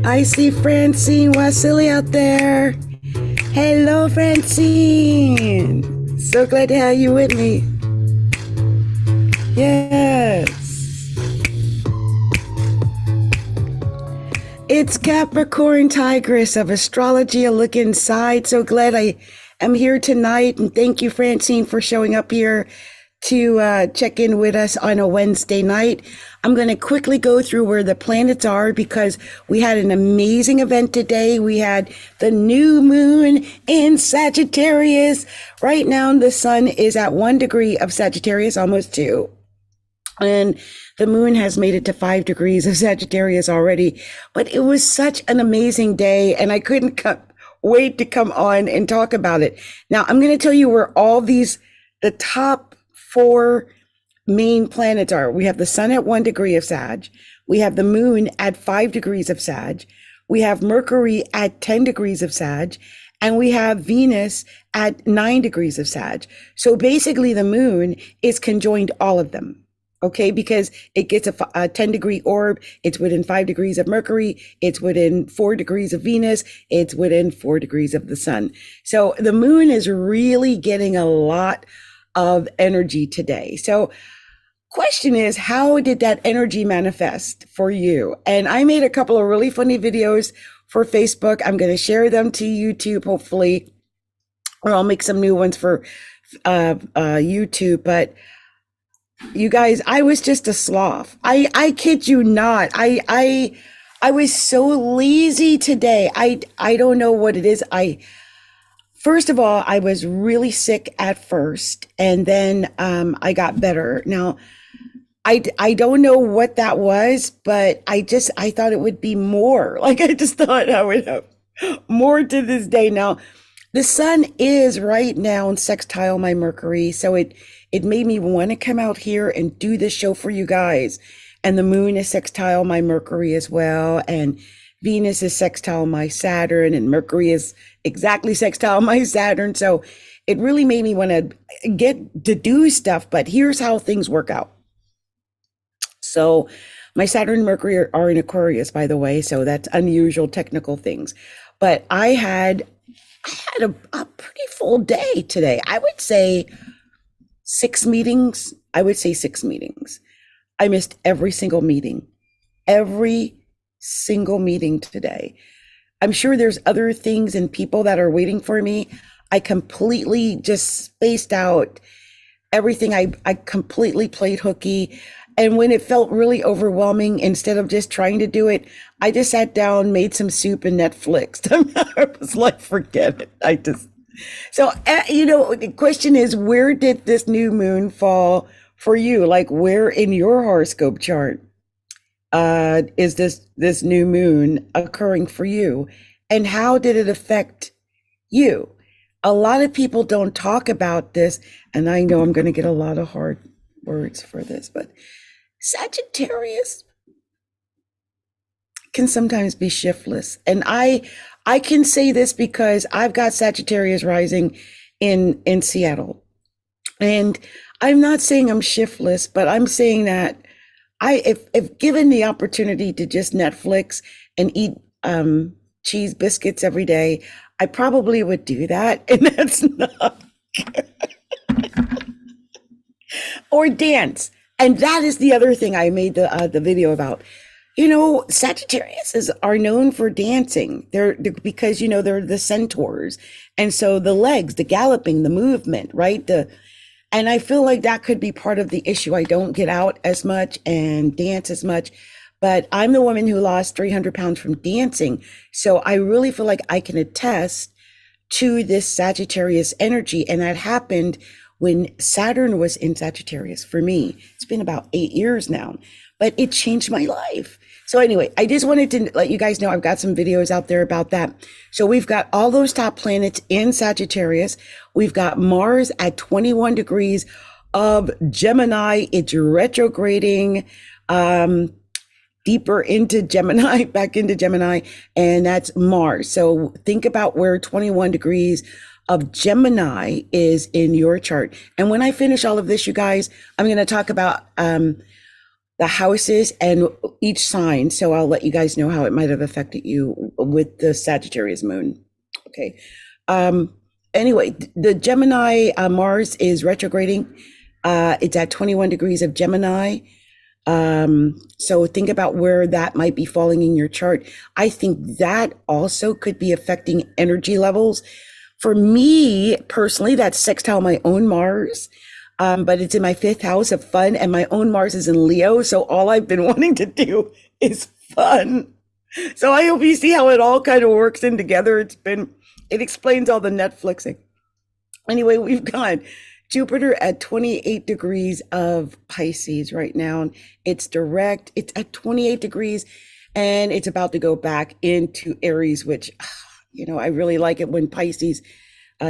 I see Francine Wasili out there. Hello, Francine. So glad to have you with me. Yes. It's Capricorntigress of Astrology, a look inside. So glad I am here tonight. And thank you, Francine, for showing up here to check in with us on a Wednesday night. I'm going to quickly go through where the planets are because we had an amazing event today. We had the new moon in Sagittarius. Right now, the sun is at 1 degree of Sagittarius, almost 2. And the moon has made it to 5 degrees of Sagittarius already. But it was such an amazing day, and I couldn't wait to come on and talk about it. Now, I'm going to tell you where all the top 4 main planets are. We have the sun at 1 degree of Sag. We have the moon at 5 degrees of Sag. We have Mercury at 10 degrees of Sag. And we have Venus at 9 degrees of Sag. So basically the moon is conjoined all of them. Okay, because it gets a 10-degree orb. It's within 5 degrees of Mercury. It's within 4 degrees of Venus. It's within 4 degrees of the sun. So the moon is really getting a lot of energy today. So question is, how did that energy manifest for you? And I made a couple of really funny videos for Facebook. I'm going to share them to YouTube, hopefully, or I'll make some new ones for YouTube. But you guys, I was just a sloth. I kid you not. I was so lazy today. I don't know what it is. First of all, I was really sick at first, and then I got better. Now, I don't know what that was, but I thought it would be more. Like, I just thought I would have more to this day. Now, the sun is right now in sextile my Mercury, so it made me want to come out here and do this show for you guys. And the moon is sextile my Mercury as well, and Venus is sextile my Saturn, and Mercury is exactly sextile my Saturn. So it really made me want to get to do stuff, but here's how things work out. So my Saturn and Mercury are in Aquarius, by the way, so that's unusual technical things. But I had a pretty full day today. I would say 6 meetings. I missed every single meeting today. I'm sure there's other things and people that are waiting for me. I completely just spaced out everything. I completely played hooky. And when it felt really overwhelming, instead of just trying to do it, I just sat down, made some soup and Netflixed. I was like, forget it. So, the question is, where did this new moon fall for you? Like, where in your horoscope chart is this new moon occurring for you? And how did it affect you? A lot of people don't talk about this, and I know I'm going to get a lot of hard words for this, but Sagittarius can sometimes be shiftless. And I can say this because I've got Sagittarius rising in Seattle. And I'm not saying I'm shiftless, but I'm saying that if given the opportunity to just Netflix and eat cheese biscuits every day, I probably would do that. And that's not good. Or dance. And that is the other thing I made the video about. Sagittarius are known for dancing. They're because they're the centaurs, and so the legs, the galloping, the movement, right? And I feel like that could be part of the issue. I don't get out as much and dance as much, but I'm the woman who lost 300 pounds from dancing, so I really feel like I can attest to this Sagittarius energy, and that happened when Saturn was in Sagittarius for me. It's been about 8 years now, but it changed my life. So anyway, I just wanted to let you guys know I've got some videos out there about that. So we've got all those top planets in Sagittarius. We've got Mars at 21 degrees of Gemini. It's retrograding deeper into Gemini, back into Gemini, and that's Mars. So think about where 21 degrees of Gemini is in your chart. And when I finish all of this, you guys, I'm going to talk about the houses and each sign. So I'll let you guys know how it might have affected you with the Sagittarius moon. Okay. Anyway, the Gemini Mars is retrograding. It's at 21 degrees of Gemini. So think about where that might be falling in your chart. I think that also could be affecting energy levels. For me personally, that's sextile my own Mars. But it's in my 5th house of fun, and my own Mars is in Leo. So all I've been wanting to do is fun. So I hope you see how it all kind of works in together. It explains all the Netflixing. Anyway, we've got Jupiter at 28 degrees of Pisces right now. It's direct. It's at 28 degrees, and it's about to go back into Aries, which, I really like it when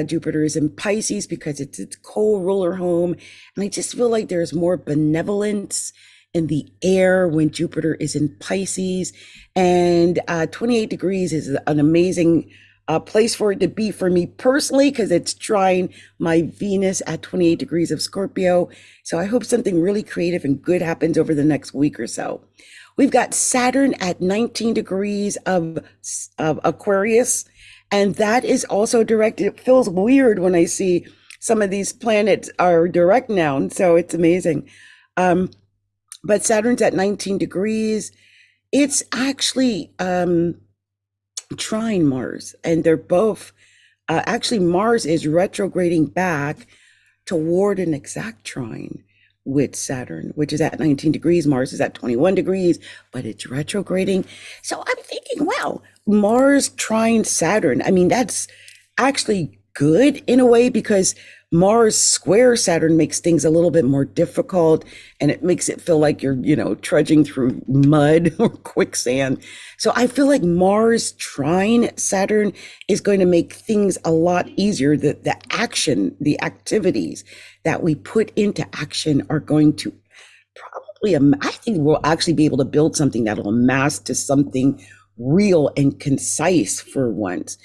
Jupiter is in Pisces, because it's its co-ruler home. And I just feel like there's more benevolence in the air when Jupiter is in Pisces. And 28 degrees is an amazing place for it to be for me personally, because it's trine my Venus at 28 degrees of Scorpio. So I hope something really creative and good happens over the next week or so. We've got Saturn at 19 degrees of Aquarius. And that is also direct. It feels weird when I see some of these planets are direct now. So it's amazing. But Saturn's at 19 degrees. It's actually trine Mars. And they're both, actually Mars is retrograding back toward an exact trine with Saturn, which is at 19 degrees. Mars is at 21 degrees, but it's retrograding. So I'm thinking, wow, Mars trine Saturn. I mean, that's actually good in a way, because Mars square Saturn makes things a little bit more difficult, and it makes it feel like you're, trudging through mud or quicksand. So I feel like Mars trine Saturn is going to make things a lot easier. The action, the activities that we put into action are going to probably, I think we'll actually be able to build something that'll amass to something real and concise for once.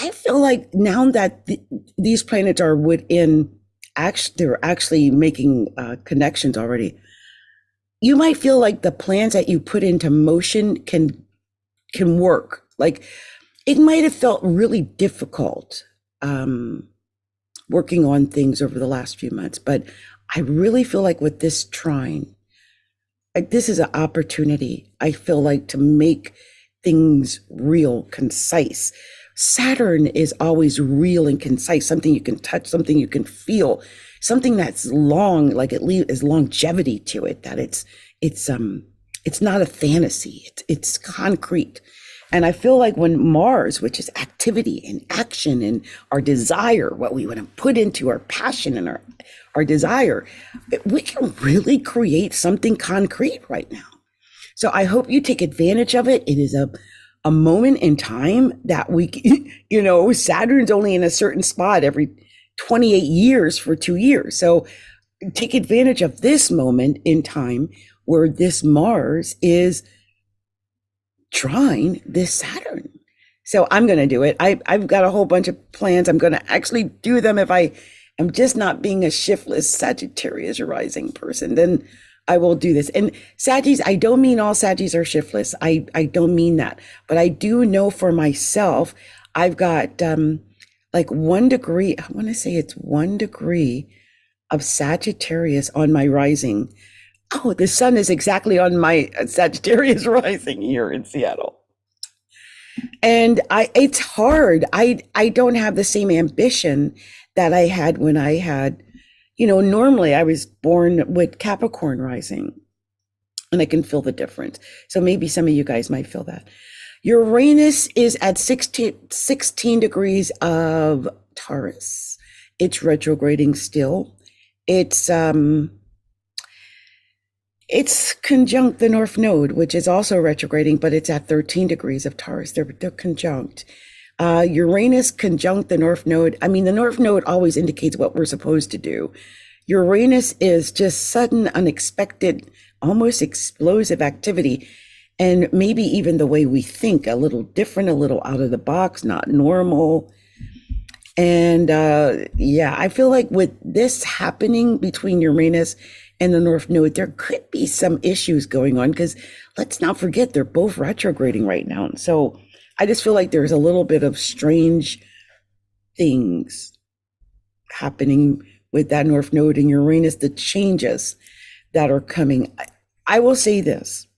I feel like now that these planets are they're actually making connections already. You might feel like the plans that you put into motion can work. Like, it might have felt really difficult working on things over the last few months, but I really feel like with this trine, this is an opportunity, I feel like, to make things real, concise. Saturn is always real and concise, something you can touch, something you can feel, something that's long, like it is longevity to it, that it's not a fantasy, it's concrete. And I feel like when Mars, which is activity and action and our desire, what we want to put into our passion and our desire, we can really create something concrete right now. So I hope you take advantage of it. It is a moment in time that Saturn's only in a certain spot every 28 years for 2 years. So take advantage of this moment in time where this Mars is trine this Saturn. So I'm going to do it. I've got a whole bunch of plans. I'm going to actually do them. If I am just not being a shiftless Sagittarius rising person, then I will do this. And Saggies, I don't mean all Saggies are shiftless. I don't mean that. But I do know for myself, I've got like 1 degree, I want to say it's 1 degree of Sagittarius on my rising. Oh, the sun is exactly on my Sagittarius rising here in Seattle. And it's hard. I don't have the same ambition that I had when I had, normally I was born with Capricorn rising, and I can feel the difference. So maybe some of you guys might feel that. Uranus is at 16 degrees of Taurus. It's retrograding still. It's conjunct the North Node, which is also retrograding, but it's at 13 degrees of Taurus. They're conjunct. Uranus conjunct the North Node. I mean, the North Node always indicates what we're supposed to do. Uranus is just sudden, unexpected, almost explosive activity. And maybe even the way we think, a little different, a little out of the box, not normal. And yeah, I feel like with this happening between Uranus and the North Node, there could be some issues going on, because let's not forget they're both retrograding right now. So I just feel like there's a little bit of strange things happening with that North Node and Uranus, the changes that are coming. I will say this: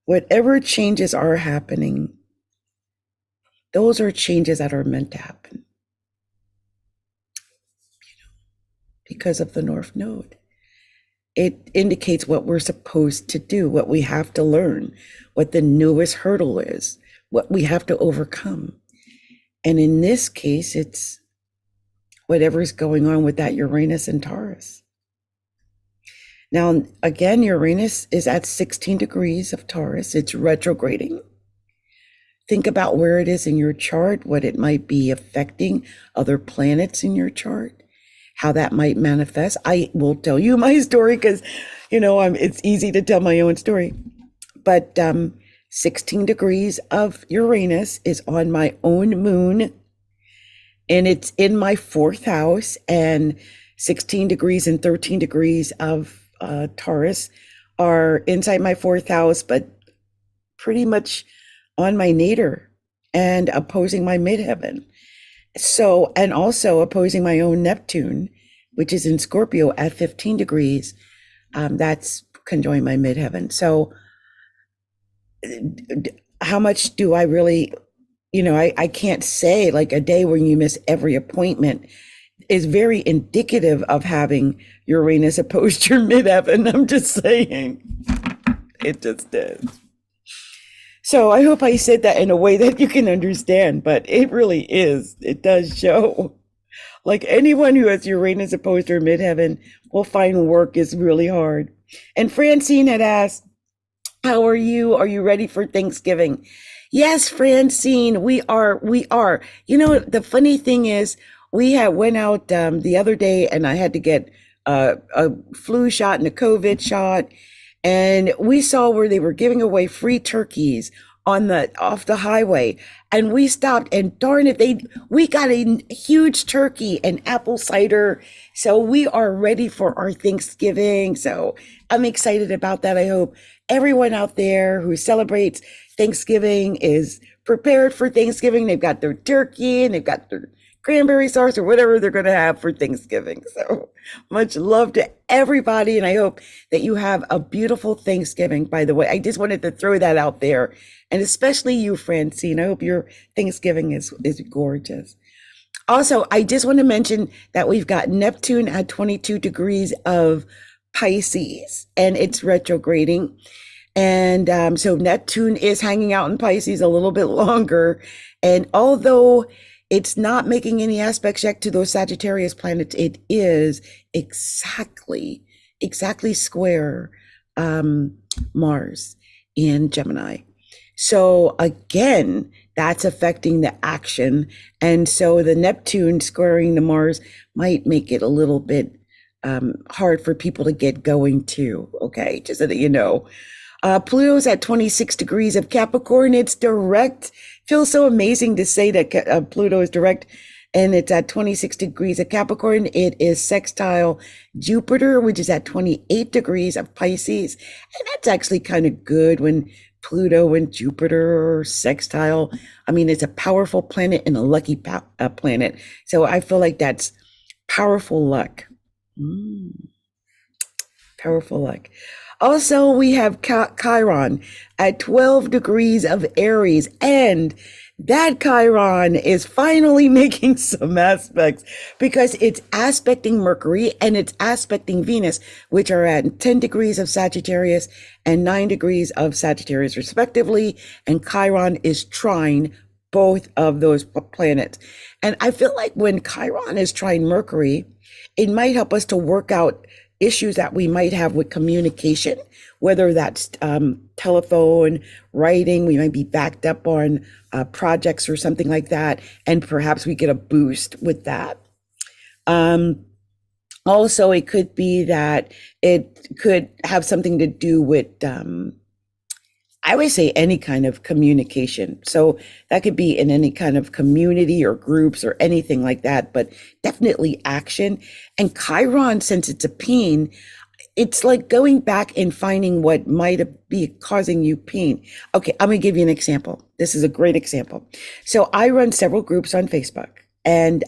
whatever changes are happening, those are changes that are meant to happen because of the North Node. It indicates what we're supposed to do, what we have to learn, what the newest hurdle is, what we have to overcome. And in this case, it's whatever's going on with that Uranus and Taurus. Now, again, Uranus is at 16 degrees of Taurus. It's retrograding. Think about where it is in your chart, what it might be affecting other planets in your chart, how that might manifest. I will tell you my story because, it's easy to tell my own story. But 16 degrees of Uranus is on my own moon, and it's in my 4th house, and 16 degrees and 13 degrees of Taurus are inside my 4th house, but pretty much on my nadir and opposing my midheaven. So, and also opposing my own Neptune, which is in Scorpio at 15 degrees. That's conjoined my midheaven. So how much do I really, I can't say, like, a day when you miss every appointment is very indicative of having Uranus opposed your midheaven. I'm just saying, it just is. So I hope I said that in a way that you can understand, but it really is. It does show. Like, anyone who has Uranus opposed her midheaven will find work is really hard. And Francine had asked, how are you? Are you ready for Thanksgiving? Yes, Francine, we are. The funny thing is, we went out the other day, and I had to get a flu shot and a COVID shot. And we saw where they were giving away free turkeys off the highway, and we stopped, and darn it, we got a huge turkey and apple cider. So we are ready for our Thanksgiving. So I'm excited about that. I hope everyone out there who celebrates Thanksgiving is prepared for Thanksgiving. They've got their turkey and they've got their cranberry sauce or whatever they're going to have for Thanksgiving. So much love to everybody. And I hope that you have a beautiful Thanksgiving, by the way. I just wanted to throw that out there. And especially you, Francine. I hope your Thanksgiving is gorgeous. Also, I just want to mention that we've got Neptune at 22 degrees of Pisces, and it's retrograding. And so Neptune is hanging out in Pisces a little bit longer. And although it's not making any aspects yet to those Sagittarius planets, it is exactly square Mars in Gemini. So again, that's affecting the action. And so the Neptune squaring the Mars might make it a little bit hard for people to get going too. Okay, just so that you know. Pluto's at 26 degrees of Capricorn. It's direct. Feels so amazing to say that Pluto is direct, and it's at 26 degrees of Capricorn. It is sextile Jupiter, which is at 28 degrees of Pisces. And that's actually kind of good when Pluto and Jupiter are sextile. I mean, it's a powerful planet and a lucky planet. So I feel like that's powerful luck. Powerful luck. Also, we have Chiron at 12 degrees of Aries, and that Chiron is finally making some aspects because it's aspecting Mercury and it's aspecting Venus, which are at 10 degrees of Sagittarius and 9 degrees of Sagittarius respectively. And Chiron is trine both of those planets. And I feel like when Chiron is trine Mercury, it might help us to work out issues that we might have with communication, whether that's telephone, writing, we might be backed up on projects or something like that, and perhaps we get a boost with that. Also, it could be that it could have something to do with, I would say, any kind of communication. So that could be in any kind of community or groups or anything like that, but definitely action. And Chiron, since it's a pain, it's like going back and finding what might be causing you pain. Okay, I'm going to give you an example. This is a great example. So I run several groups on Facebook, and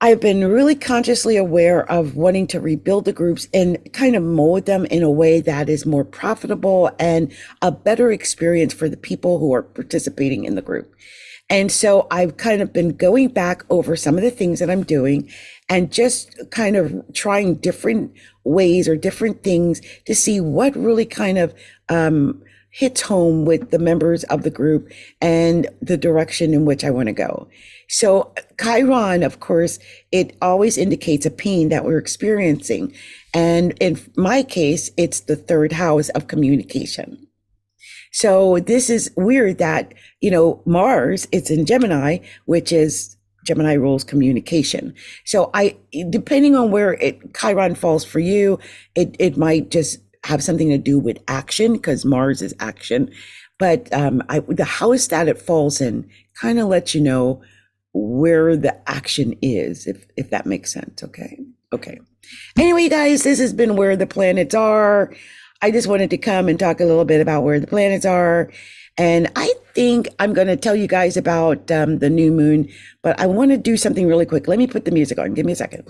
I've been really consciously aware of wanting to rebuild the groups and kind of mold them in a way that is more profitable and a better experience for the people who are participating in the group. And so I've kind of been going back over some of the things that I'm doing and just kind of trying different ways or different things to see what really kind of hits home with the members of the group and the direction in which I want to go. So Chiron, of course, it always indicates a pain that we're experiencing. And in my case, it's the third house of communication. So this is weird that, Mars, it's in Gemini, which is Gemini rules communication. So depending on where Chiron falls for you, it might just have something to do with action, because Mars is action. But the house that it falls in kind of lets you know where the action is, if that makes sense. Okay. Anyway, guys, this has been Where the Planets Are. I just wanted to come and talk a little bit about where the planets are. And I think I'm going to tell you guys about the new moon, but I want to do something really quick. Let me put the music on. Give me a second.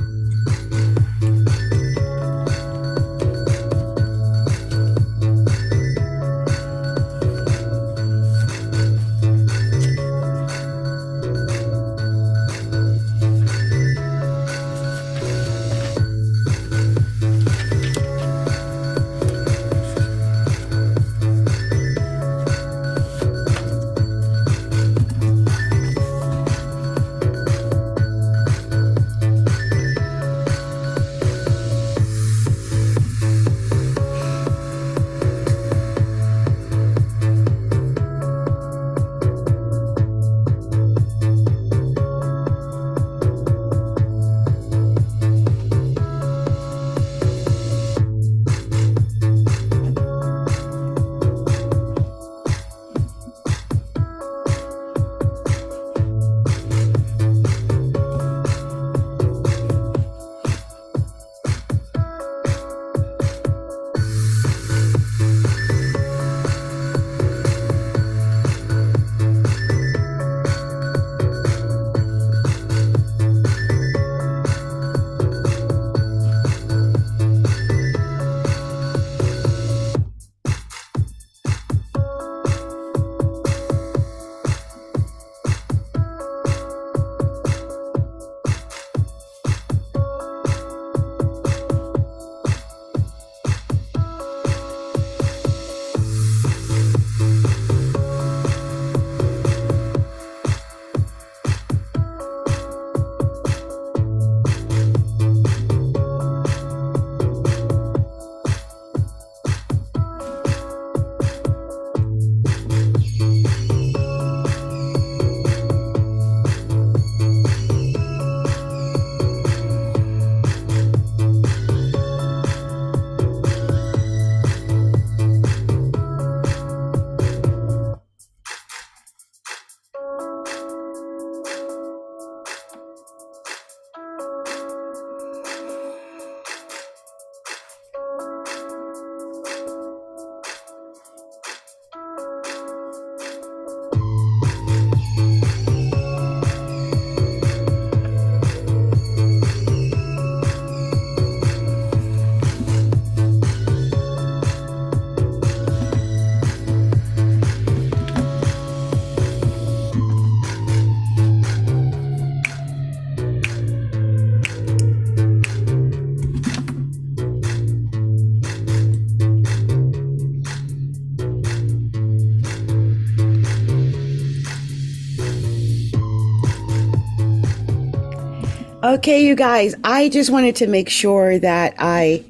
Okay, you guys, I just wanted to make sure that I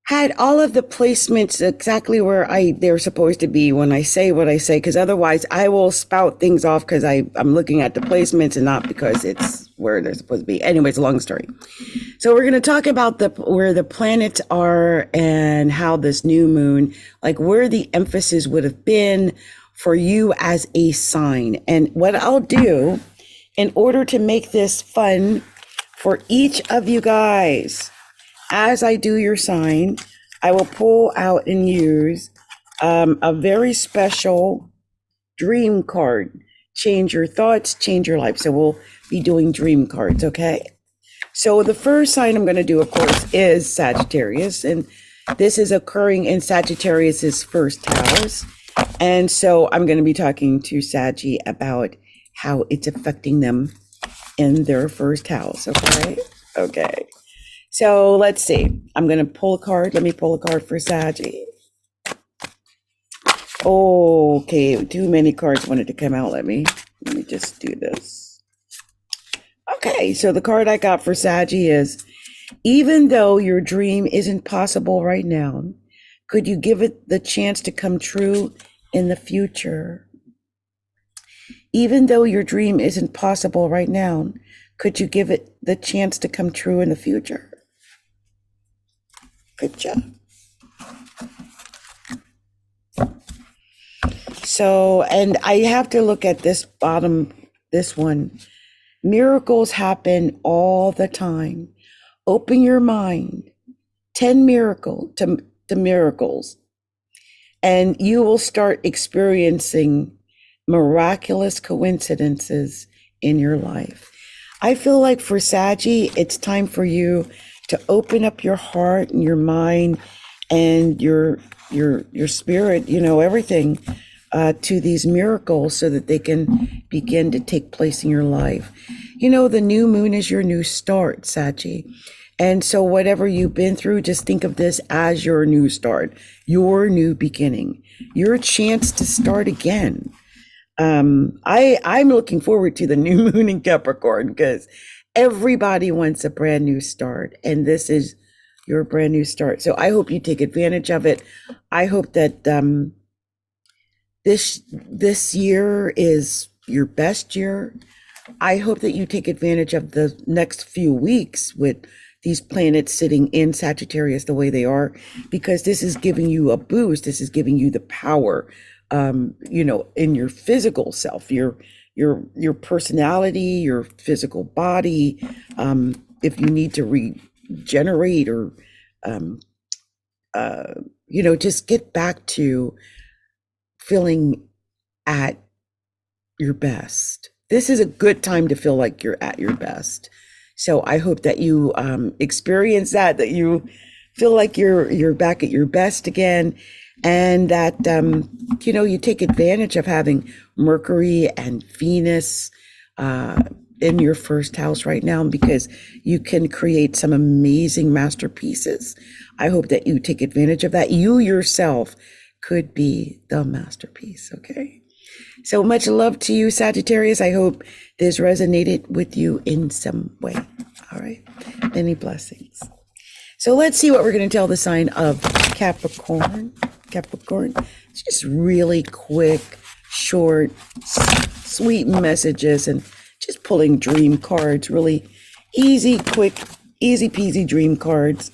had all of the placements exactly where they're supposed to be when I say what I say, because otherwise I will spout things off because I'm looking at the placements and not because it's where they're supposed to be. Anyways, long story. So we're going to talk about where the planets are and how this new moon, like where the emphasis would have been for you as a sign. And what I'll do in order to make this fun for each of you guys, as I do your sign, I will pull out and use a very special dream card. Change your thoughts, change your life. So we'll be doing dream cards, okay? So the first sign I'm going to do, of course, is Sagittarius. And this is occurring in Sagittarius's first house. And so I'm going to be talking to Saggy about how it's affecting them in their first house, okay? Okay. So let's see. I'm going to pull a card. Let me pull a card for Saggy. Okay, too many cards wanted to come out. Let me just do this. Okay, so the card I got for Saggy is, even though your dream isn't possible right now, could you give it the chance to come true in the future? Even though your dream isn't possible right now, could you give it the chance to come true in the future? Good job. So, and I have to look at this bottom, this one. Miracles happen all the time. Open your mind. 10 miracles. And you will start experiencing miraculous coincidences in your life. I feel like for Saggy, it's time for you to open up your heart and your mind and your spirit, everything, to these miracles so that they can begin to take place in your life. The new moon is your new start, Saggy. And so whatever you've been through, just think of this as your new start, your new beginning, your chance to start again. I'm looking forward to the new moon in Capricorn because everybody wants a brand new start, and this is your brand new start. So I hope you take advantage of it. I hope that this year is your best year. I hope that you take advantage of the next few weeks with these planets sitting in Sagittarius the way they are, because this is giving you a boost. This is giving you the power, in your physical self, your personality, your physical body. If you need to regenerate or, just get back to feeling at your best. This is a good time to feel like you're at your best. So I hope that you experience that you feel like you're back at your best again, and that you take advantage of having Mercury and Venus in your first house right now, because you can create some amazing masterpieces. I hope that you take advantage of that. You yourself could be the masterpiece, okay? So much love to you, Sagittarius. I hope this resonated with you in some way. All right, many blessings. So let's see what we're going to tell the sign of Capricorn. It's just really quick, short, sweet messages, and just pulling dream cards. Really easy, quick, easy peasy dream cards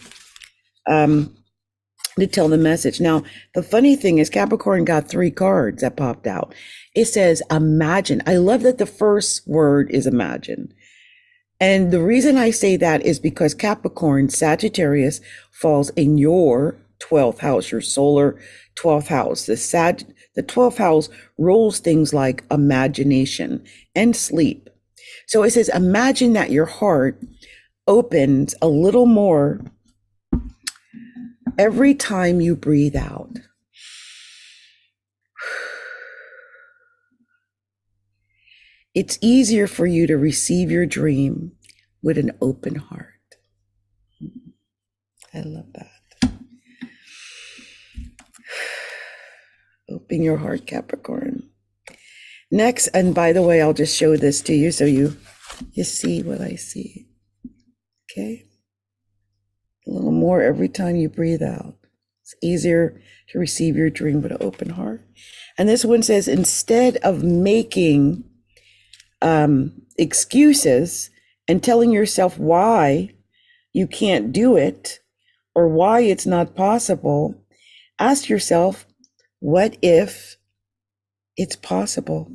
to tell the message. Now, the funny thing is Capricorn got 3 cards that popped out. It says imagine. I love that the first word is imagine. And the reason I say that is because Capricorn, Sagittarius, falls in your 12th house, your solar 12th house. The 12th house rules things like imagination and sleep. So it says imagine that your heart opens a little more every time you breathe out. It's easier for you to receive your dream with an open heart. I love that. Open your heart, Capricorn. Next, and by the way, I'll just show this to you so you see what I see. Okay? A little more every time you breathe out. It's easier to receive your dream with an open heart. And this one says, instead of making excuses and telling yourself why you can't do it or why it's not possible, ask yourself, what if it's possible?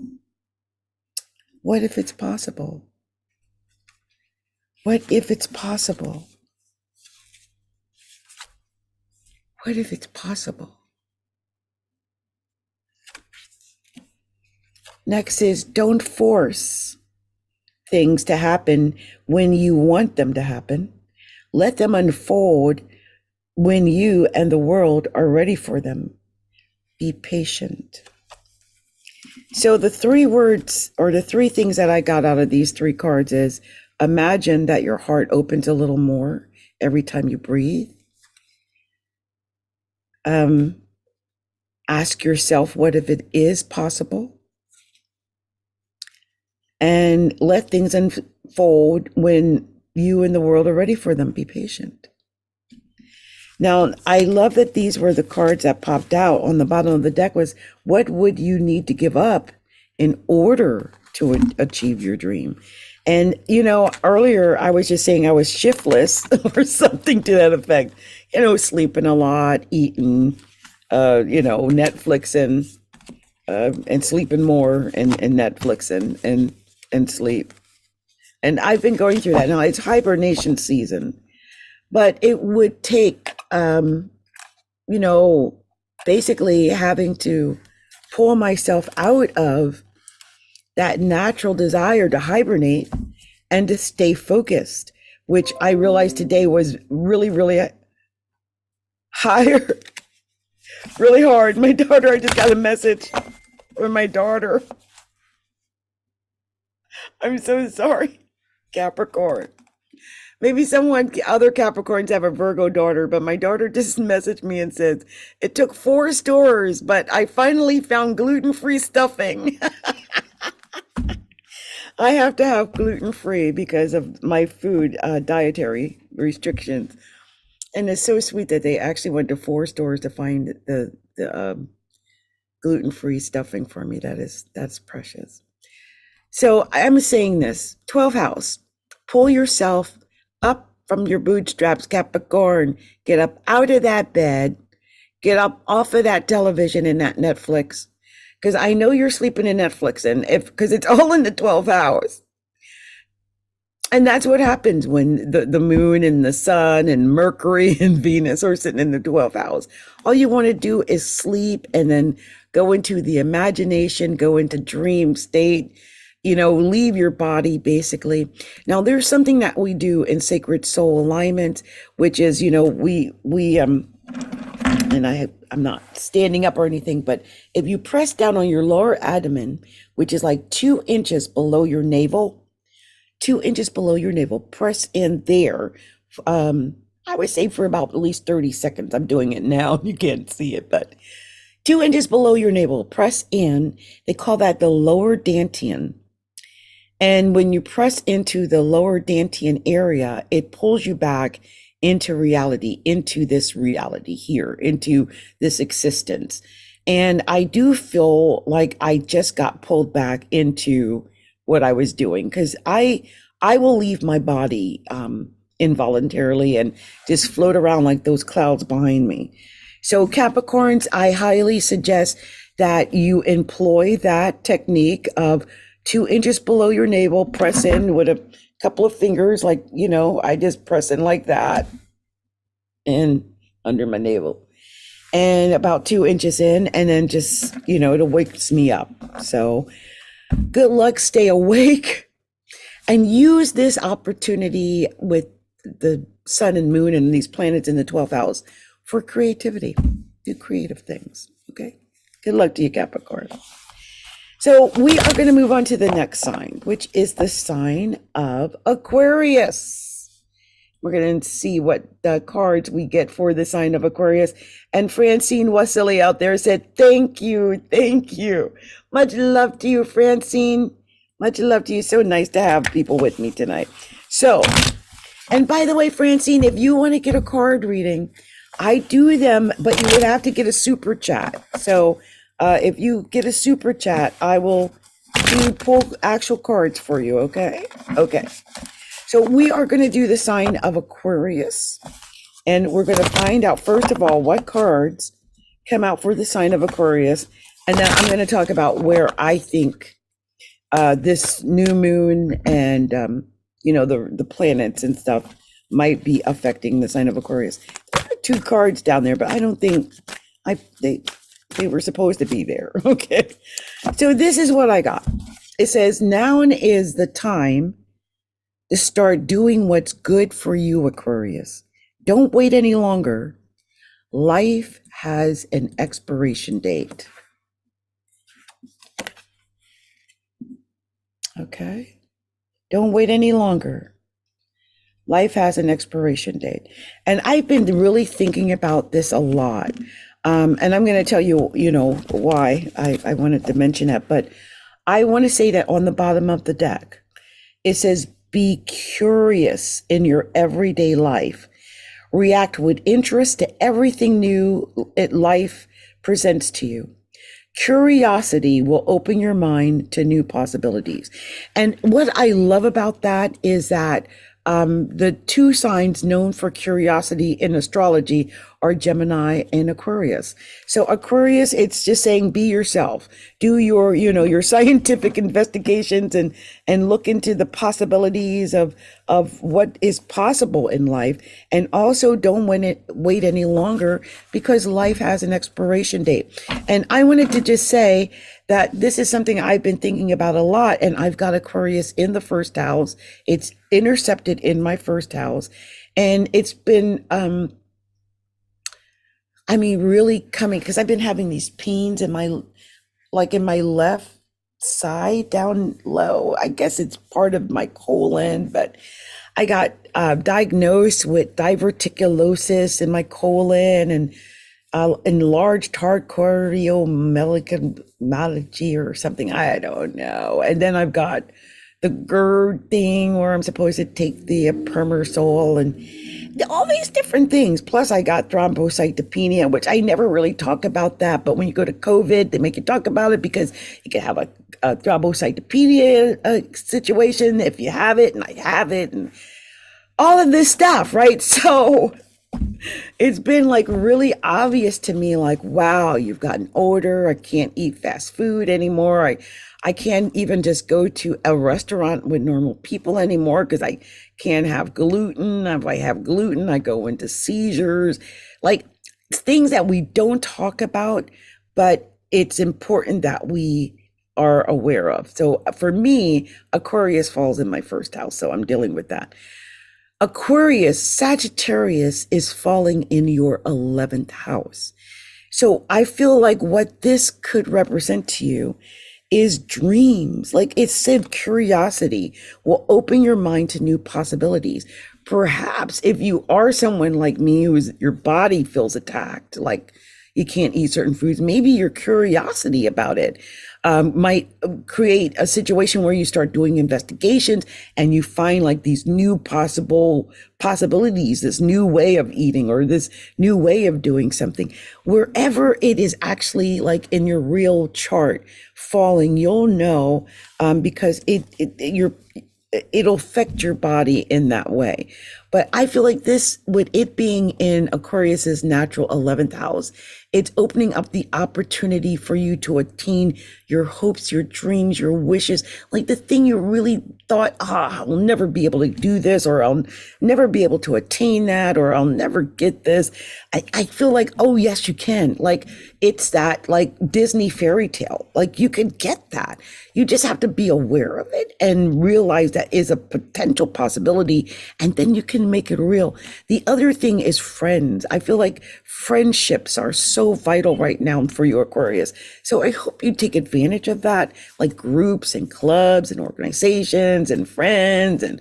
What if it's possible? What if it's possible? What if it's possible? Next is, don't force things to happen when you want them to happen. Let them unfold when you and the world are ready for them. Be patient. So the 3 words, or the 3 things that I got out of these 3 cards is, imagine that your heart opens a little more every time you breathe. Ask yourself, what if it is possible? And let things unfold when you and the world are ready for them. Be patient. Now, I love that these were the cards that popped out on the bottom of the deck was, what would you need to give up in order to achieve your dream? And, earlier I was just saying I was shiftless or something to that effect, sleeping a lot, eating, Netflixing, and sleeping more and Netflixing and sleep. And I've been going through that. Now it's hibernation season, but it would take, basically having to pull myself out of that natural desire to hibernate and to stay focused, which I realized today was really, really higher, really hard. My daughter, I just got a message from my daughter. I'm so sorry, Capricorn. Maybe other Capricorns have a Virgo daughter, but my daughter just messaged me and said, it took 4 stores, but I finally found gluten-free stuffing. I have to have gluten-free because of my food dietary restrictions. And it's so sweet that they actually went to 4 stores to find the gluten-free stuffing for me. That's precious. So I'm saying this, 12th house, pull yourself up from your bootstraps, Capricorn. Get up out of that bed. Get up off of that television and that Netflix. Because I know you're sleeping in Netflix, and because it's all in the 12th house. And that's what happens when the moon and the sun and Mercury and Venus are sitting in the 12th house. All you want to do is sleep and then go into the imagination, go into dream state, leave your body basically. Now there's something that we do in sacred soul alignment, which is, and I'm not standing up or anything, but if you press down on your lower abdomen, which is like 2 inches below your navel, 2 inches below your navel, press in there. I would say for about at least 30 seconds. I'm doing it now. You can't see it, but 2 inches below your navel, press in. They call that the lower dantian. And when you press into the lower dantian area, it pulls you back into reality, into this reality here, into this existence. And I do feel like I just got pulled back into what I was doing, because I will leave my body involuntarily and just float around like those clouds behind me. So Capricorns, I highly suggest that you employ that technique of 2 inches below your navel, press in with a couple of fingers, like, I just press in like that and under my navel, and about 2 inches in, and then just, it wakes me up. So good luck, stay awake, and use this opportunity with the sun and moon and these planets in the 12th house for creativity. Do creative things, okay? Good luck to you, Capricorn. So we are going to move on to the next sign, which is the sign of Aquarius. We're going to see what the cards we get for the sign of Aquarius. And Francine Wasili out there said, thank you. Much love to you, Francine. Much love to you. So nice to have people with me tonight. So, and by the way, Francine, if you want to get a card reading, I do them, but you would have to get a super chat. So if you get a super chat, I will pull actual cards for you, okay? Okay. So we are going to do the sign of Aquarius. And we're going to find out, first of all, what cards come out for the sign of Aquarius. And then I'm going to talk about where I think this new moon and, the planets and stuff might be affecting the sign of Aquarius. There are 2 cards down there, but I don't think they were supposed to be there. Okay. So this is what I got. It says, now is the time to start doing what's good for you, Aquarius. Don't wait any longer. Life has an expiration date. Okay. Don't wait any longer. Life has an expiration date. And I've been really thinking about this a lot. And I'm going to tell you, why I wanted to mention that. But I want to say that on the bottom of the deck, it says, be curious in your everyday life. React with interest to everything new life presents to you. Curiosity will open your mind to new possibilities. And what I love about that is that the 2 signs known for curiosity in astrology are Gemini and Aquarius. So Aquarius, it's just saying, be yourself, do your scientific investigations and look into the possibilities of what is possible in life. And also don't wait any longer, because life has an expiration date. And I wanted to just say that this is something I've been thinking about a lot, and I've got Aquarius in the first house. It's intercepted in my first house, and it's been, really coming, because I've been having these pains in my left side down low. I guess it's part of my colon, but I got diagnosed with diverticulosis in my colon and enlarged heart cardiomyopathy or something. I don't know. And then I've got the GERD thing where I'm supposed to take the Permersol and all these different things. Plus I got thrombocytopenia, which I never really talk about that. But when you go to COVID, they make you talk about it because you can have a thrombocytopenia situation if you have it, and I have it, and all of this stuff, right? So it's been really obvious to me, wow, you've gotten older. I can't eat fast food anymore. I can't even just go to a restaurant with normal people anymore because I can't have gluten. If I have gluten, I go into seizures, things that we don't talk about, but it's important that we are aware of. So for me, Aquarius falls in my first house, so I'm dealing with that. Aquarius, Sagittarius is falling in your 11th house. So I feel like what this could represent to you is dreams. Like it said, curiosity will open your mind to new possibilities. Perhaps if you are someone like me your body feels attacked, like you can't eat certain foods, maybe your curiosity about it might create a situation where you start doing investigations and you find these new possibilities, this new way of eating or this new way of doing something. Wherever it is actually in your real chart falling, you'll know because it'll affect your body in that way. But I feel like this, with it being in Aquarius's natural 11th house, it's opening up the opportunity for you to attain your hopes, your dreams, your wishes, like the thing you really thought, I'll never be able to do this, or I'll never be able to attain that, or I'll never get this. I feel like, oh yes, you can. Like it's that Disney fairy tale. Like you can get that. You just have to be aware of it and realize that is a potential possibility, and then you can make it real. The other thing is friends. I feel like friendships are so vital right now for you, Aquarius. So I hope you take advantage of that, like groups and clubs and organizations and friends and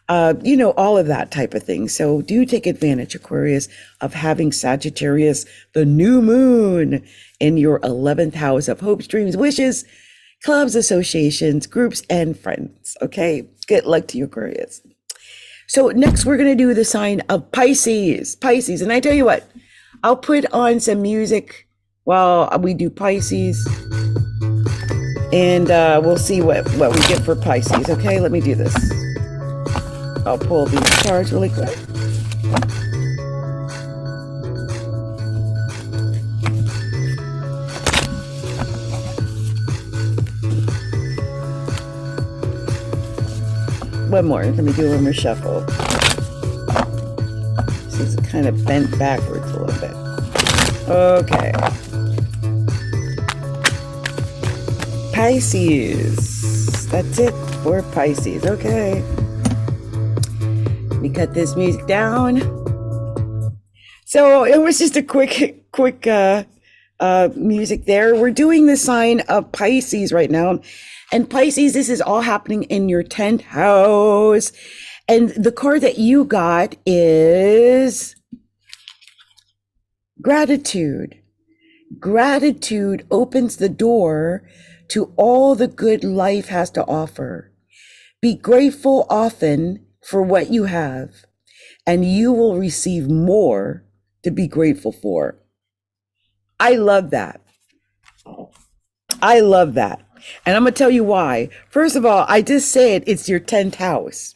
all of that type of thing. So do take advantage, Aquarius, of having Sagittarius, the new moon, in your 11th house of hopes, dreams, wishes, clubs, associations, groups, and friends. Okay, good luck to you, Aquarius. So next we're going to do the sign of Pisces. Pisces. And I tell you what, I'll put on some music while we do Pisces. And we'll see what we get for Pisces. Okay, let me do this. I'll pull these cards really quick. One more. Let me do one more shuffle. This is kind of bent backwards a little bit. Okay. Pisces. That's it for Pisces. Okay. Let me cut this music down. So it was just a quick music there. We're doing the sign of Pisces right now. And Pisces, this is all happening in your 10th house. And the card that you got is gratitude. Gratitude opens the door to all the good life has to offer. Be grateful often for what you have, and you will receive more to be grateful for. I love that. I love that. And I'm going to tell you why. First of all, I just said it's your 10th house.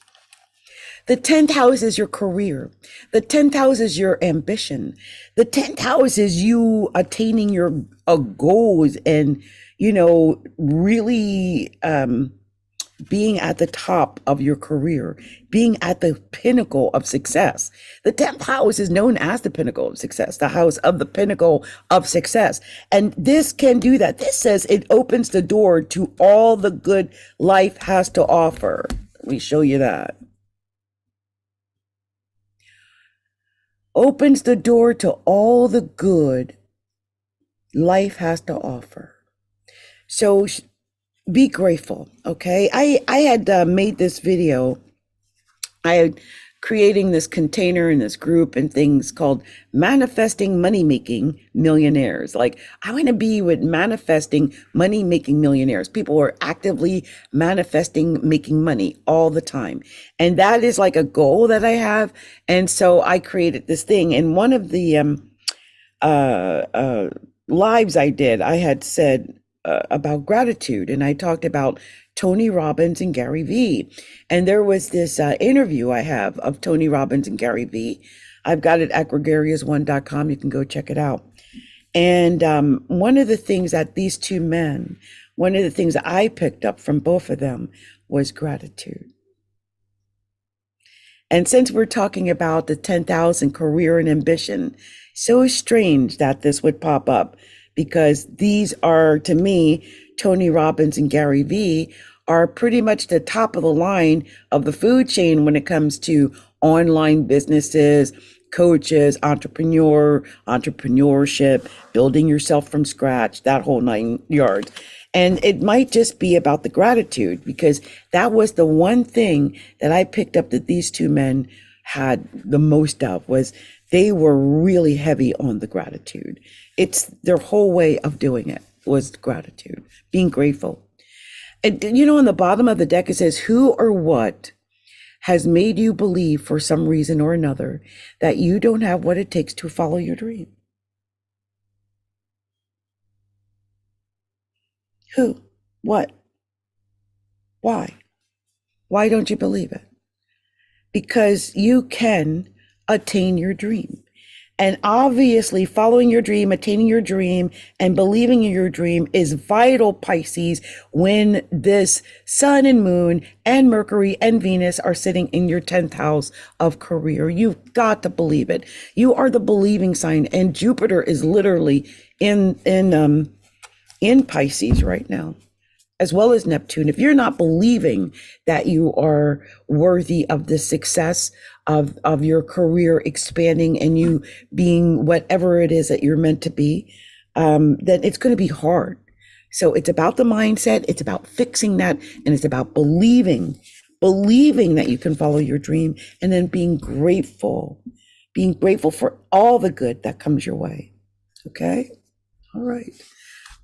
The 10th house is your career. The 10th house is your ambition. The 10th house is you attaining your goals and, really being at the top of your career, being at the pinnacle of success. The 10th house is known as the pinnacle of success, the house of the pinnacle of success. And this can do that. This says it opens the door to all the good life has to offer. Let me show you that. Opens the door to all the good life has to offer. So be grateful, okay? I had made this video. I had creating this container in this group and things called manifesting money-making millionaires. Like, I want to be with manifesting money-making millionaires. People are actively manifesting, making money all the time. And that is like a goal that I have. And so I created this thing. And one of the lives I did, I had said about gratitude. And I talked about Tony Robbins and Gary Vee. And there was this interview I have of Tony Robbins and Gary Vee. I've got it at gregarious1.com. You can go check it out. And one of the things that these two men, one of the things that I picked up from both of them was gratitude. And since we're talking about the 10,000 career and ambition, so strange that this would pop up, because these are, to me, Tony Robbins and Gary Vee are pretty much the top of the line of the food chain when it comes to online businesses, coaches, entrepreneurship, building yourself from scratch, that whole 9 yards. And it might just be about the gratitude, because that was the one thing that I picked up that these two men had the most of, was they were really heavy on the gratitude. It's their whole way of doing it was gratitude, being grateful. And on the bottom of the deck, it says, who or what has made you believe for some reason or another that you don't have what it takes to follow your dream? Who? What? Why? Why don't you believe it? Because you can attain your dream. And obviously, following your dream, attaining your dream, and believing in your dream is vital, Pisces, when this sun and moon and Mercury and Venus are sitting in your 10th house of career. You've got to believe it. You are the believing sign, and Jupiter is literally in Pisces right now, as well as Neptune. If you're not believing that you are worthy of the success of your career expanding and you being whatever it is that you're meant to be, then it's going to be hard. So it's about the mindset, it's about fixing that, and it's about believing that you can follow your dream, and then being grateful for all the good that comes your way. Okay? All right.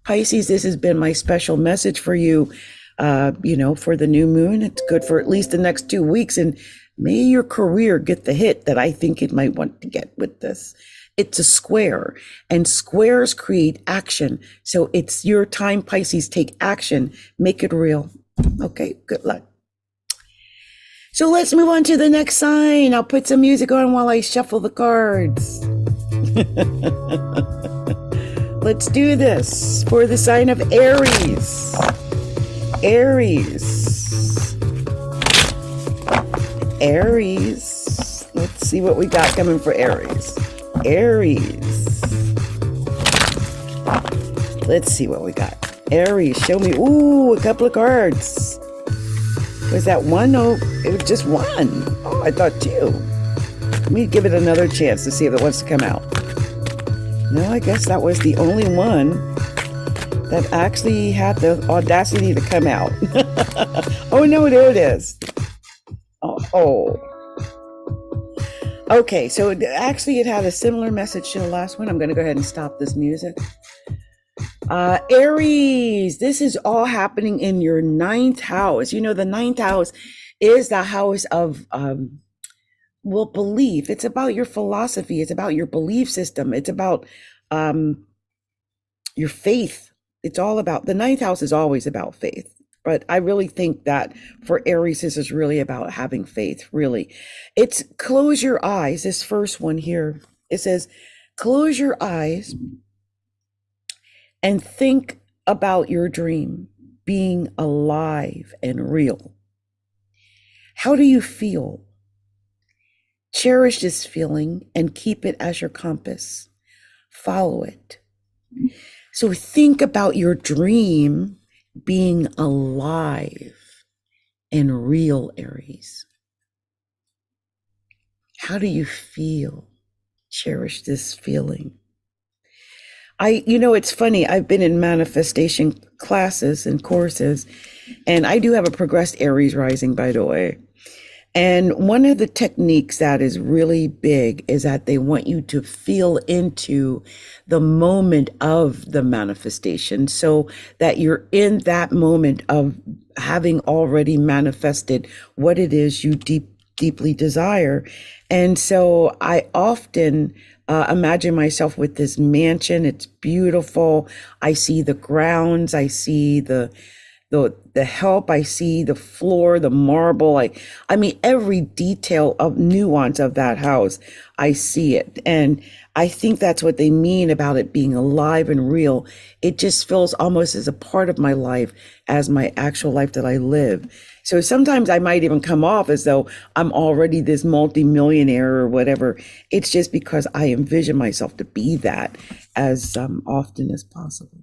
Pisces, this has been my special message for you, for the new moon. It's good for at least the next 2 weeks, and may your career get the hit that I think it might want to get with this. It's a square, and squares create action. So it's your time, Pisces. Take action. Make it real. Okay, good luck. So let's move on to the next sign. I'll put some music on while I shuffle the cards. Let's do this for the sign of Aries. Aries. Aries. Let's see what we got coming for Aries. Aries. Let's see what we got. Aries, show me. Ooh, a couple of cards. Was that one? No, it was just one. Oh, I thought two. Let me give it another chance to see if it wants to come out. No, I guess that was the only one that actually had the audacity to come out. Oh, no, there it is. Oh. Okay, so actually it had a similar message to the last one. I'm going to go ahead and stop this music. Aries, this is all happening in your ninth house. You know, the ninth house is the house of, belief. It's about your philosophy. It's about your belief system. It's about your faith. It's all about, the ninth house is always about faith. But I really think that for Aries, this is really about having faith, really. It's close your eyes. This first one here, it says, close your eyes and think about your dream being alive and real. How do you feel? Cherish this feeling and keep it as your compass. Follow it. So think about your dream being alive and real, Aries. How do you feel? Cherish this feeling. It's funny. I've been in manifestation classes and courses, and I do have a progressed Aries rising, by the way. And one of the techniques that is really big is that they want you to feel into the moment of the manifestation, so that you're in that moment of having already manifested what it is you deeply desire. And so I often imagine myself with this mansion. It's beautiful. I see the grounds. I see the help. I see the floor, the marble. I mean, every detail of nuance of that house, I see it. And I think that's what they mean about it being alive and real. It just feels almost as a part of my life as my actual life that I live. So sometimes I might even come off as though I'm already this multimillionaire or whatever. It's just because I envision myself to be that as often as possible.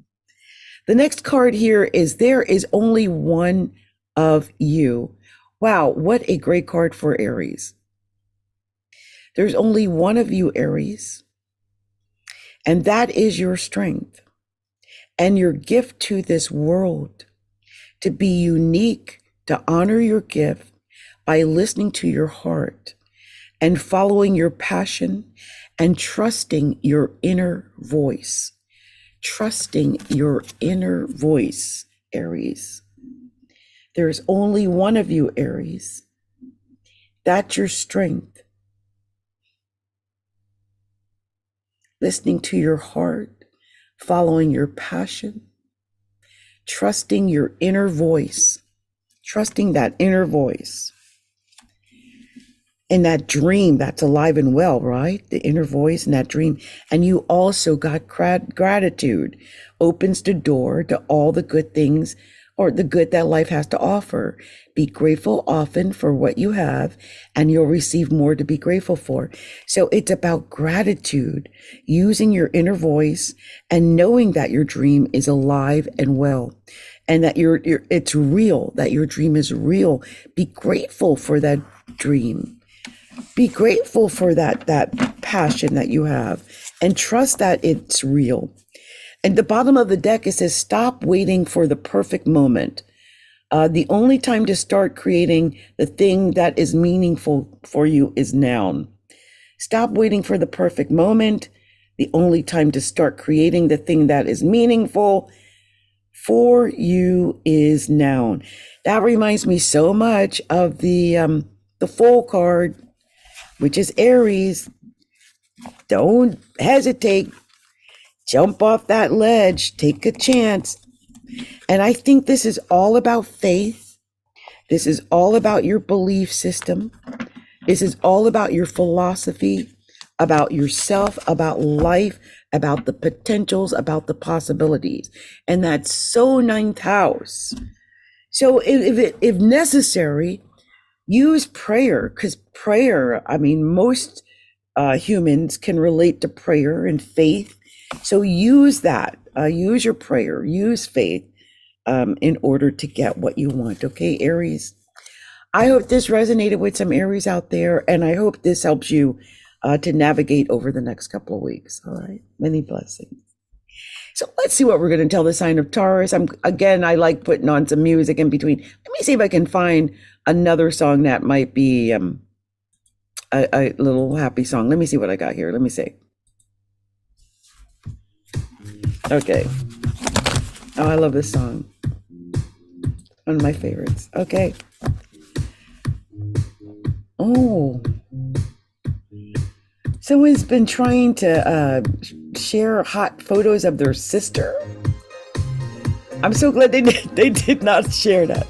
The next card here is there is only one of you. Wow, what a great card for Aries. There's only one of you, Aries. And that is your strength and your gift to this world, to be unique, to honor your gift by listening to your heart and following your passion and trusting your inner voice. Trusting your inner voice, Aries. There's only one of you, Aries. That's your strength. Listening to your heart, following your passion, trusting your inner voice, trusting that inner voice. And that dream that's alive and well, right? The inner voice and that dream. And you also got gratitude opens the door to all the good things or the good that life has to offer. Be grateful often for what you have, and you'll receive more to be grateful for. So it's about gratitude, using your inner voice and knowing that your dream is alive and well, and that it's real, that your dream is real. Be grateful for that dream. Be grateful for that passion that you have, and trust that it's real. At the bottom of the deck, it says, stop waiting for the perfect moment. The only time to start creating the thing that is meaningful for you is now. Stop waiting for the perfect moment. The only time to start creating the thing that is meaningful for you is now. That reminds me so much of the Fool card, which is Aries. Don't hesitate. Jump off that ledge. Take a chance. And I think this is all about faith. This is all about your belief system. This is all about your philosophy, about yourself, about life, about the potentials, about the possibilities. And that's so ninth house. So if necessary, use prayer, because prayer, I mean, most humans can relate to prayer and faith. So use that, use your prayer, use faith in order to get what you want. Okay, Aries. I hope this resonated with some Aries out there, and I hope this helps you to navigate over the next couple of weeks. All right, many blessings. So let's see what we're going to tell the sign of Taurus. I like putting on some music in between. Let me see if I can find another song that might be a little happy song. Let me see what I got here. Let me see. Okay. Oh, I love this song. One of my favorites. Okay. Oh. Someone's been trying to share hot photos of their sister. I'm so glad they did not share that.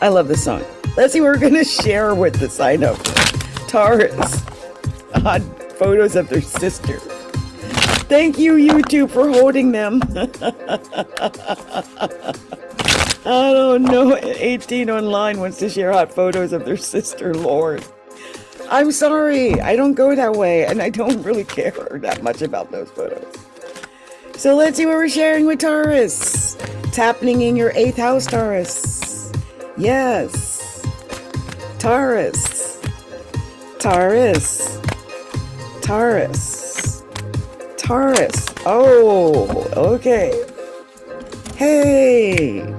I love this song. Let's see what we're going to share with the sign of Taurus. Hot photos of their sister. Thank you, YouTube, for holding them. I don't know. 18 online wants to share hot photos of their sister, Lord. I'm sorry. I don't go that way, and I don't really care that much about those photos. So let's see what we're sharing with Taurus. It's happening in your 8th house, Taurus. Yes. Taurus. Taurus. Taurus. Taurus. Oh, okay. Hey.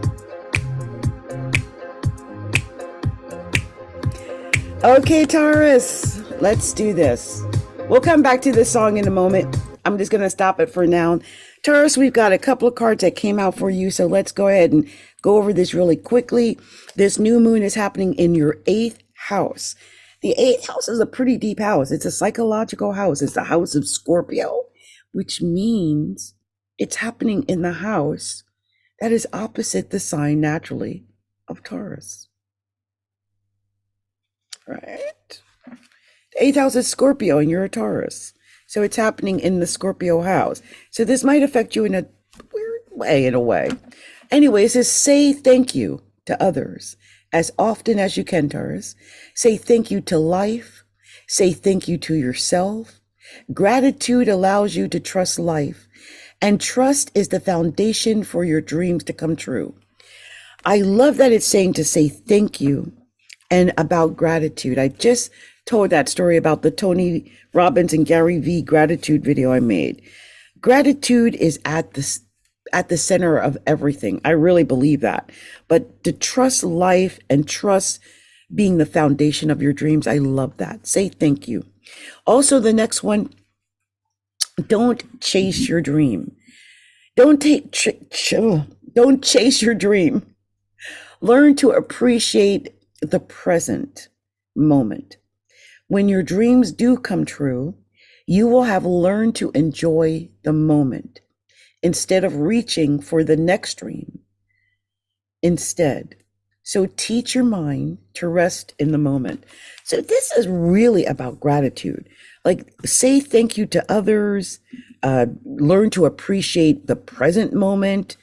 Okay, Taurus, let's do this. We'll come back to this song in a moment. I'm just going to stop it for now. Taurus, we've got a couple of cards that came out for you, so let's go ahead and go over this really quickly. This new moon is happening in your 8th house. The 8th house is a pretty deep house. It's a psychological house. It's the house of Scorpio, which means it's happening in the house that is opposite the sign naturally of Taurus. Right? The 8th house is Scorpio and you're a Taurus. So it's happening in the Scorpio house. So this might affect you in a weird way, in a way. Anyway, it says, say thank you to others as often as you can, Taurus. Say thank you to life. Say thank you to yourself. Gratitude allows you to trust life. And trust is the foundation for your dreams to come true. I love that it's saying to say thank you and about gratitude. I just told that story about the Tony Robbins and Gary Vee gratitude video I made. Gratitude is at the center of everything. I really believe that. But to trust life and trust being the foundation of your dreams, I love that. Say thank you. Also, the next one, don't chase your dream. Don't chase your dream. Learn to appreciate the present moment. When your dreams do come true, you will have learned to enjoy the moment instead of reaching for the next dream instead. So teach your mind to rest in the moment. So this is really about gratitude. Like, say thank you to others, learn to appreciate the present moment,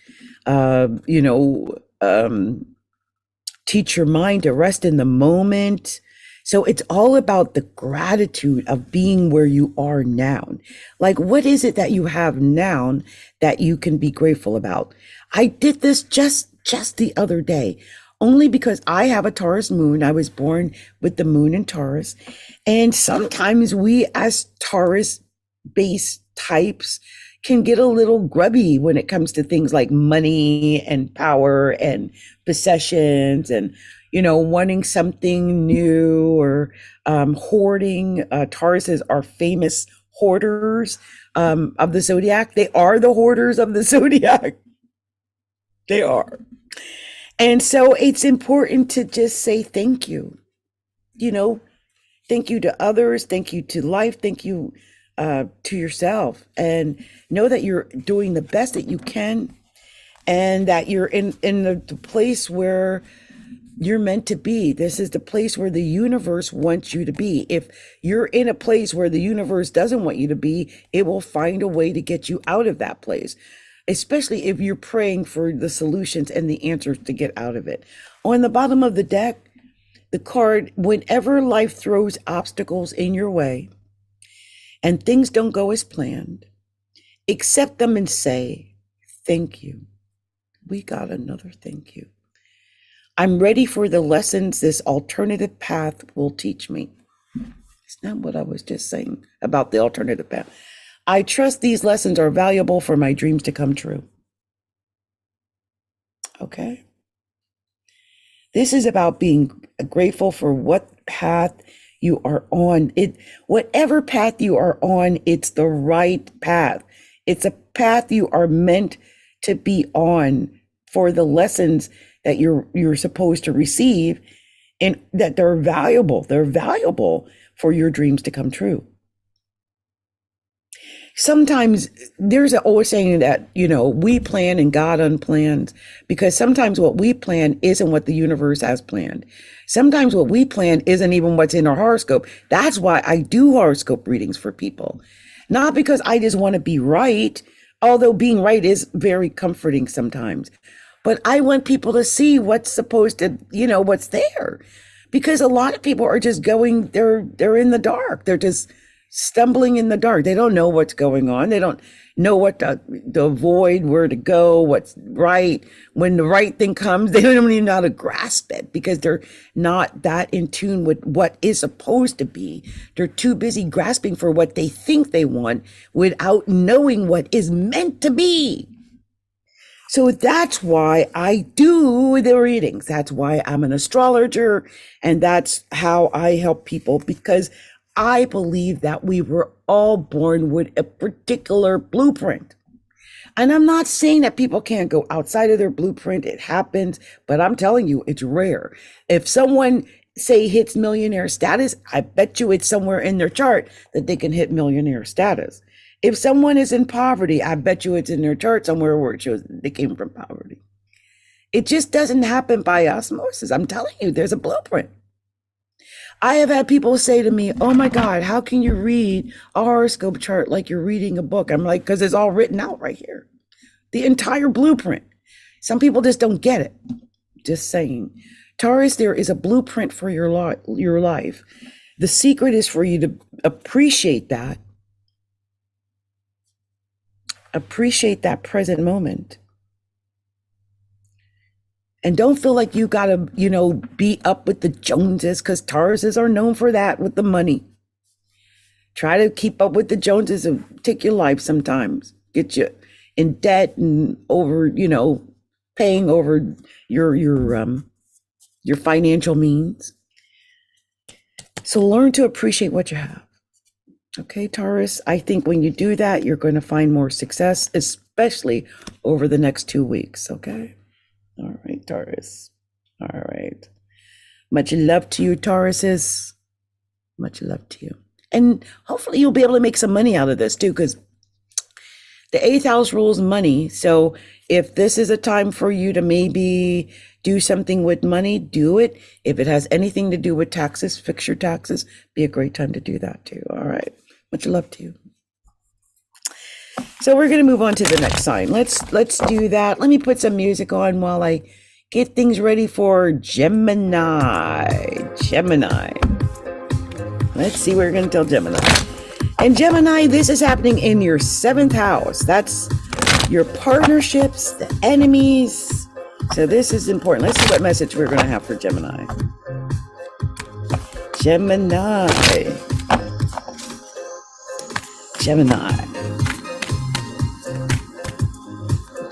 teach your mind to rest in the moment. So it's all about the gratitude of being where you are now. Like, what is it that you have now that you can be grateful about? I did this just the other day, only because I have a Taurus moon. I was born with the moon in Taurus. And sometimes we as Taurus-based types can get a little grubby when it comes to things like money and power and possessions and, wanting something new or hoarding. Tauruses are famous hoarders of the zodiac. They are the hoarders of the zodiac. They are. And so it's important to just say thank you. Thank you to others. Thank you to life. Thank you to yourself, and know that you're doing the best that you can, and that you're in the place where You're meant to be. This is the place where the universe wants you to be. If you're in a place where the universe doesn't want you to be, it will find a way to get you out of that place, especially if you're praying for the solutions and the answers to get out of it. On the bottom of the deck, the card, whenever life throws obstacles in your way and things don't go as planned, accept them and say, thank you. We got another thank you. I'm ready for the lessons this alternative path will teach me. It's not what I was just saying about the alternative path. I trust these lessons are valuable for my dreams to come true. Okay. This is about being grateful for what path you are on. Whatever path you are on, it's the right path. It's a path you are meant to be on for the lessons that you're supposed to receive, and that they're valuable. They're valuable for your dreams to come true. Sometimes there's an old saying that, we plan and God unplans, because sometimes what we plan isn't what the universe has planned. Sometimes what we plan isn't even what's in our horoscope. That's why I do horoscope readings for people. Not because I just want to be right, although being right is very comforting sometimes. But I want people to see what's supposed to, what's there. Because a lot of people are just going, they're in the dark. They're just stumbling in the dark. They don't know what's going on. They don't know what to avoid, where to go, what's right. When the right thing comes, they don't even know how to grasp it because they're not that in tune with what is supposed to be. They're too busy grasping for what they think they want without knowing what is meant to be. So that's why I do the readings. That's why I'm an astrologer. And that's how I help people, because I believe that we were all born with a particular blueprint. And I'm not saying that people can't go outside of their blueprint. It happens, but I'm telling you, it's rare. If someone, say, hits millionaire status, I bet you it's somewhere in their chart that they can hit millionaire status. If someone is in poverty, I bet you it's in their chart somewhere where it shows they came from poverty. It just doesn't happen by osmosis. I'm telling you, there's a blueprint. I have had people say to me, oh my God, how can you read a horoscope chart like you're reading a book? I'm like, because it's all written out right here. The entire blueprint. Some people just don't get it. Just saying. Taurus, there is a blueprint for your life. The secret is for you to appreciate that. Appreciate that present moment. And don't feel like you gotta, be up with the Joneses, because Tauruses are known for that with the money. Try to keep up with the Joneses and take your life sometimes. Get you in debt and over, paying over your financial means. So learn to appreciate what you have. Okay, Taurus, I think when you do that, you're going to find more success, especially over the next 2 weeks, okay? All right, Taurus. All right. Much love to you, Tauruses. Much love to you. And hopefully you'll be able to make some money out of this too, because the 8th house rules money. So if this is a time for you to maybe do something with money, do it. If it has anything to do with taxes, fix your taxes. Be a great time to do that too. All right. Much love to you. So we're going to move on to the next sign. Let's do that. Let me put some music on while I get things ready for Gemini. Let's see what we're going to tell Gemini. And Gemini, this is happening in your 7th house. That's your partnerships, the enemies. So this is important. Let's see what message we're going to have for Gemini. Gemini. Gemini.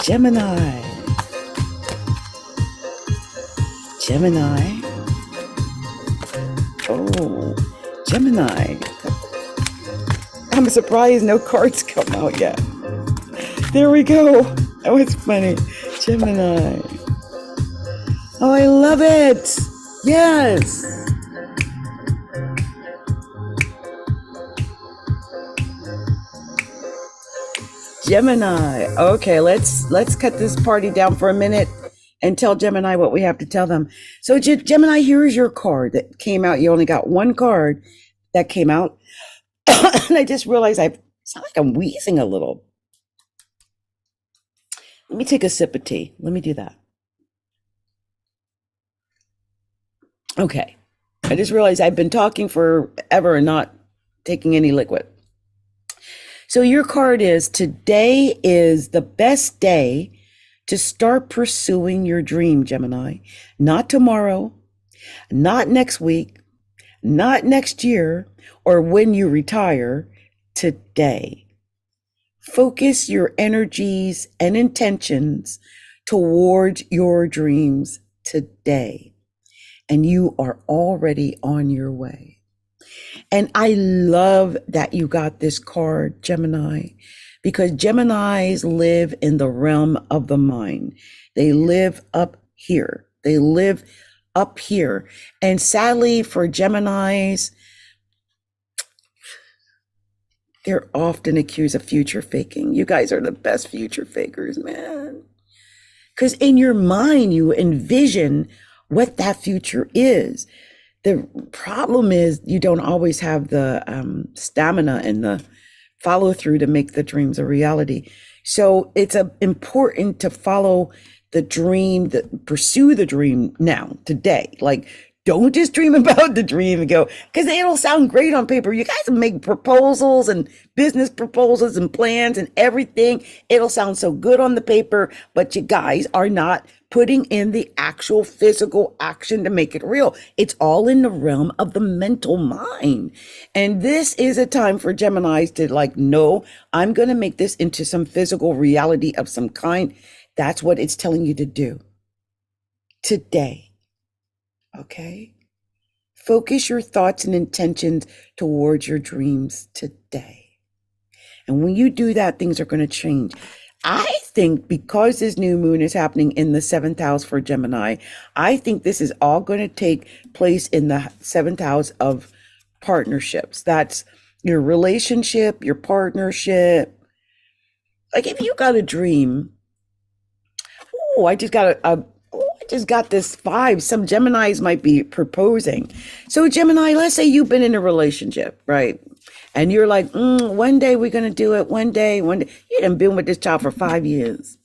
Gemini. Gemini. Oh, Gemini. I'm surprised no cards come out yet. There we go. That was funny. Gemini. Oh, I love it. Yes. Gemini. Okay, let's cut this party down for a minute and tell Gemini what we have to tell them. So Gemini, here is your card that came out. You only got one card that came out. And I just realized I sound like I'm wheezing a little. Let me take a sip of tea. Let me do that. Okay. I just realized I've been talking forever and not taking any liquid. So your card is, today is the best day to start pursuing your dream, Gemini. Not tomorrow, not next week, not next year, or when you retire. Today. Focus your energies and intentions towards your dreams today. And you are already on your way. And I love that you got this card, Gemini, because Geminis live in the realm of the mind. They live up here. They live up here. And sadly for Geminis, they're often accused of future faking. You guys are the best future fakers, man. Because in your mind, you envision what that future is. The problem is you don't always have the stamina and the follow through to make the dreams a reality. So it's important to follow the dream, pursue the dream now, today. Like, don't just dream about the dream and go, because it'll sound great on paper. You guys make proposals and business proposals and plans and everything. It'll sound so good on the paper, but you guys are not putting in the actual physical action to make it real. It's all in the realm of the mental mind. And this is a time for Geminis to like, no, I'm going to make this into some physical reality of some kind. That's what it's telling you to do today. Okay? Focus your thoughts and intentions towards your dreams today. And when you do that, things are going to change. I think because this new moon is happening in the 7th house for Gemini, I think this is all going to take place in the 7th house of partnerships. That's your relationship, your partnership. Like if you got a dream, I just got this vibe. Some Geminis might be proposing. So Gemini, let's say you've been in a relationship, right? And you're like, one day we're going to do it. One day. You done been with this child for 5 years.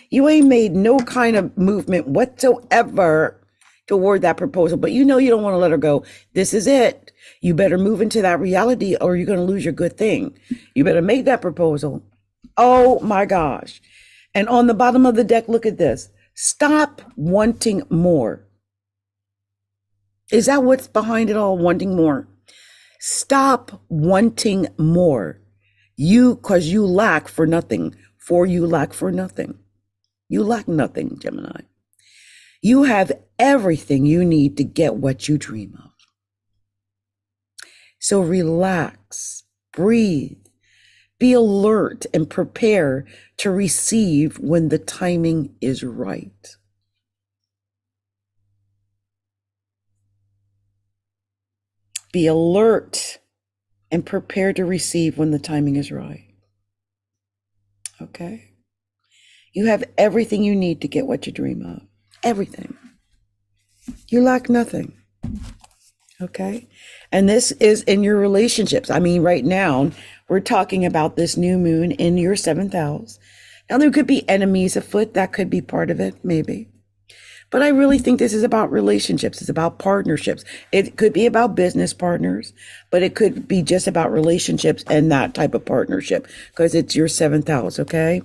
You ain't made no kind of movement whatsoever toward that proposal, but you know you don't want to let her go. This is it. You better move into that reality or you're going to lose your good thing. You better make that proposal. Oh my gosh. And on the bottom of the deck, look at this. Stop wanting more. Is that what's behind it all? Wanting more. Stop wanting more. Because you lack for nothing. For you lack for nothing. You lack nothing, Gemini. You have everything you need to get what you dream of. So relax, breathe, be alert, and prepare to receive when the timing is right. Be alert and prepare to receive when the timing is right. Okay? You have everything you need to get what you dream of. Everything. You lack nothing. Okay? And this is in your relationships. I mean, right now, we're talking about this new moon in your 7th house. Now, there could be enemies afoot. That could be part of it, maybe. But I really think this is about relationships. It's about partnerships. It could be about business partners, but it could be just about relationships and that type of partnership because it's your 7th house, okay?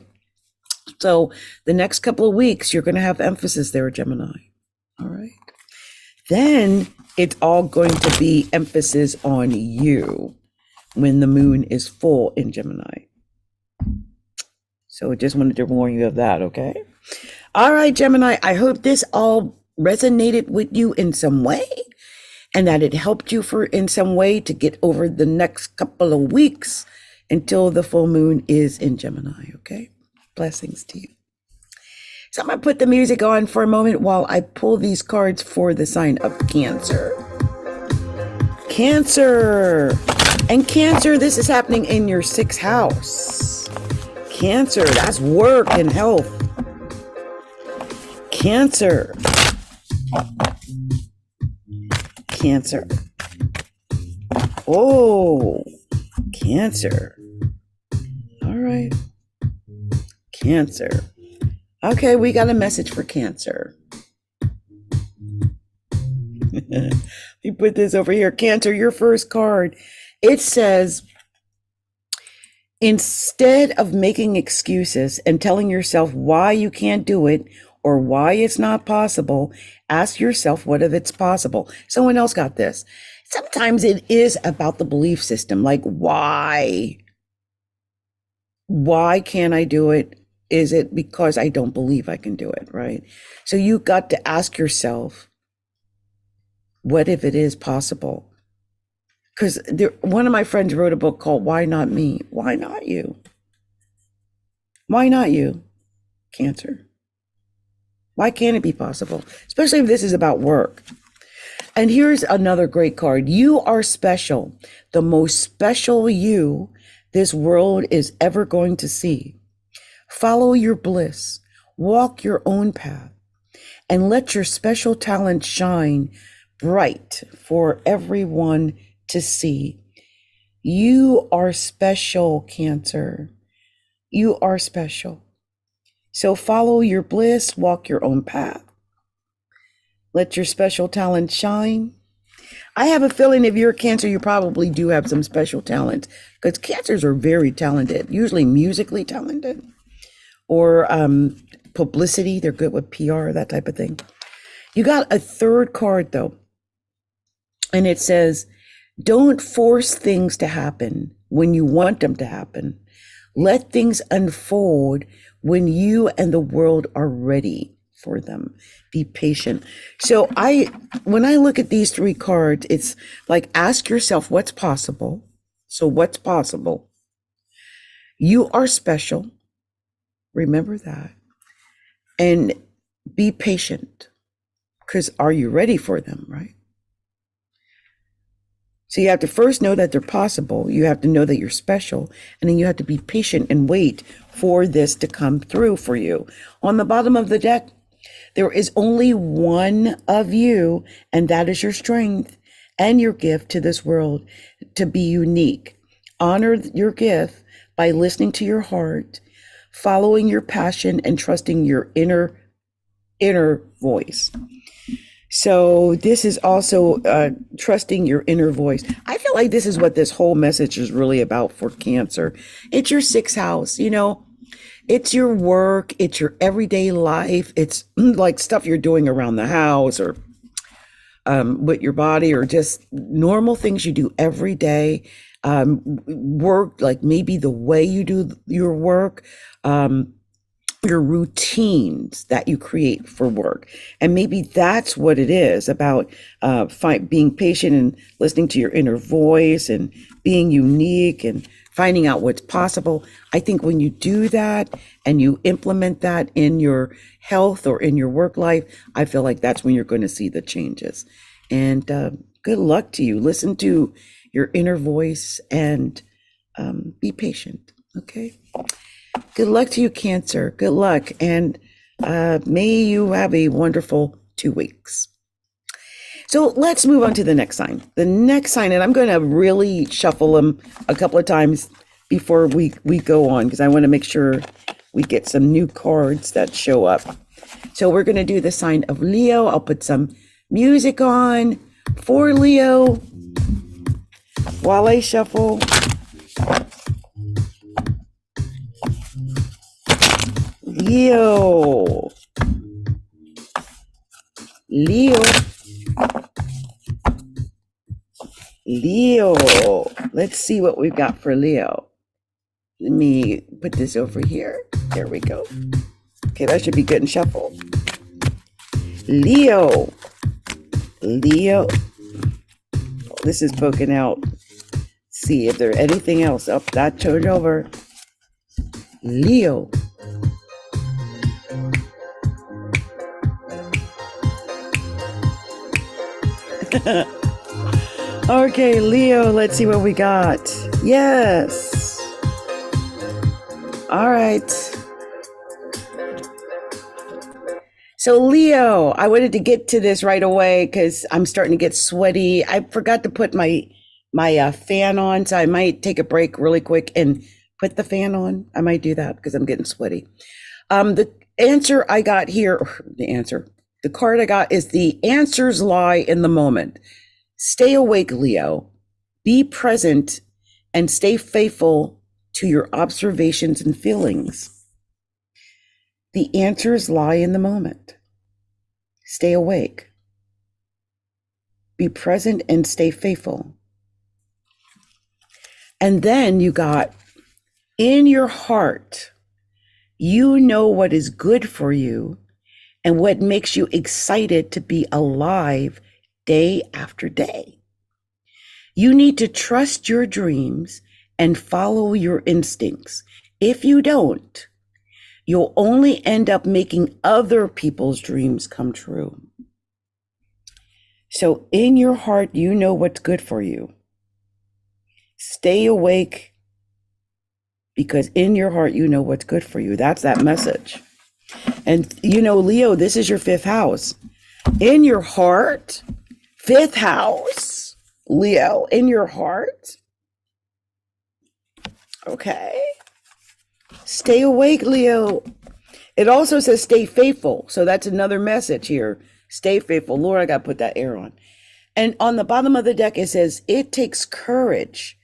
So the next couple of weeks, you're going to have emphasis there, Gemini. All right. Then it's all going to be emphasis on you when the moon is full in Gemini. So I just wanted to warn you of that, okay? All right, Gemini, I hope this all resonated with you in some way and that it helped you in some way to get over the next couple of weeks until the full moon is in Gemini, okay? Blessings to you. So I'm going to put the music on for a moment while I pull these cards for the sign of Cancer. Cancer. And Cancer, this is happening in your 6th house. Cancer, that's work and health. Cancer. Cancer. Oh, Cancer. All right. Cancer. Okay, we got a message for Cancer. You put this over here. Cancer, your first card. It says, instead of making excuses and telling yourself why you can't do it or why it's not possible, ask yourself what if it's possible. Someone else got this. Sometimes it is about the belief system. Like, why? Why can't I do it? Is it because I don't believe I can do it, right? So you got to ask yourself, what if it is possible? Because one of my friends wrote a book called Why Not Me? Why not you? Why not you, Cancer? Why can't it be possible? Especially if this is about work. And here's another great card. You are special, the most special you this world is ever going to see. Follow your bliss, walk your own path, and let your special talent shine bright for everyone to see. You are special, Cancer. You are special. So follow your bliss, walk your own path. Let your special talent shine. I have a feeling if you're a Cancer, you probably do have some special talent, because Cancers are very talented, usually musically talented, or publicity. They're good with PR, that type of thing. You got a third card though, and it says, don't force things to happen when you want them to happen. Let things unfold when you and the world are ready for them. Be patient. So when I look at these three cards, it's like, ask yourself what's possible. So what's possible? You are special. Remember that. And be patient, because are you ready for them, right? So you have to first know that they're possible. You have to know that you're special. And then you have to be patient and wait for this to come through for you. On the bottom of the deck, there is only one of you, and that is your strength and your gift to this world, to be unique. Honor your gift by listening to your heart, following your passion, and trusting your inner voice. So this is also trusting your inner voice. I feel like this is what this whole message is really about for Cancer. It's your sixth house, it's your work, it's your everyday life. It's like stuff you're doing around the house or with your body, or just normal things you do every day. Work, like maybe the way you do your work, your routines that you create for work. And maybe that's what it is about, being patient and listening to your inner voice and being unique and finding out what's possible. I think when you do that and you implement that in your health or in your work life, I feel like that's when you're going to see the changes. And good luck to you. Listen to your inner voice and be patient. Okay. Good luck to you, Cancer. Good luck. And may you have a wonderful 2 weeks. So let's move on to the next sign. The next sign, and I'm going to really shuffle them a couple of times before we go on, because I want to make sure we get some new cards that show up. So we're going to do the sign of Leo. I'll put some music on for Leo while I shuffle. Leo. Let's see what we've got for Leo. Let me put this over here. There we go. Okay, that should be good and shuffled. Leo. This is poking out. See if there's anything else. Oh, that turned over. Leo. Okay, Leo, let's see what we got. Yes. All right. So Leo, I wanted to get to this right away because I'm starting to get sweaty. I forgot to put my fan on, so I might take a break really quick and put the fan on. I might do that because I'm getting sweaty. The answer I got here, the card I got is the answers lie in the moment. Stay awake, Leo. Be present and stay faithful to your observations and feelings. The answers lie in the moment. Stay awake. Be present and stay faithful. And then you got, in your heart, you know what is good for you and what makes you excited to be alive day after day. You need to trust your dreams and follow your instincts. If you don't, you'll only end up making other people's dreams come true. So in your heart, you know what's good for you. Stay awake because in your heart, you know what's good for you. That's that message. And you know, Leo, this is your fifth house. In your heart, fifth house, Leo, in your heart. Okay. Stay awake, Leo. It also says stay faithful. So that's another message here. Stay faithful. Lord, I got to put that air on. And on the bottom of the deck, it says, it takes courage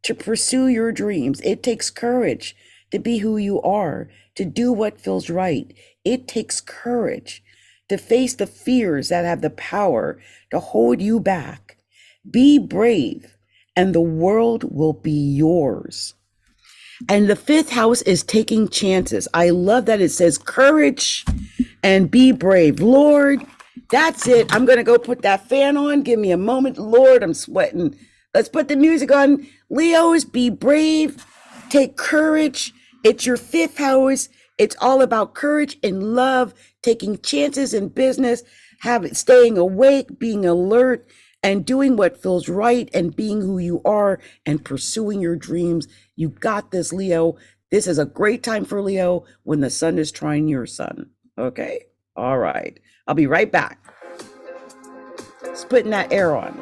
to pursue your dreams. It takes courage to be who you are, to do what feels right. It takes courage to face the fears that have the power to hold you back. Be brave, and the world will be yours. And the fifth house is taking chances. I love that it says courage and be brave. Lord, that's it. I'm going to go put that fan on. Give me a moment. Lord, I'm sweating. Let's put the music on. Leos, be brave. Take courage. It's your fifth house. It's all about courage and love, taking chances in business, staying awake, being alert, and doing what feels right and being who you are and pursuing your dreams. You got this, Leo. This is a great time for Leo when the sun is trying your sun. Okay. All right. I'll be right back. Just putting that air on.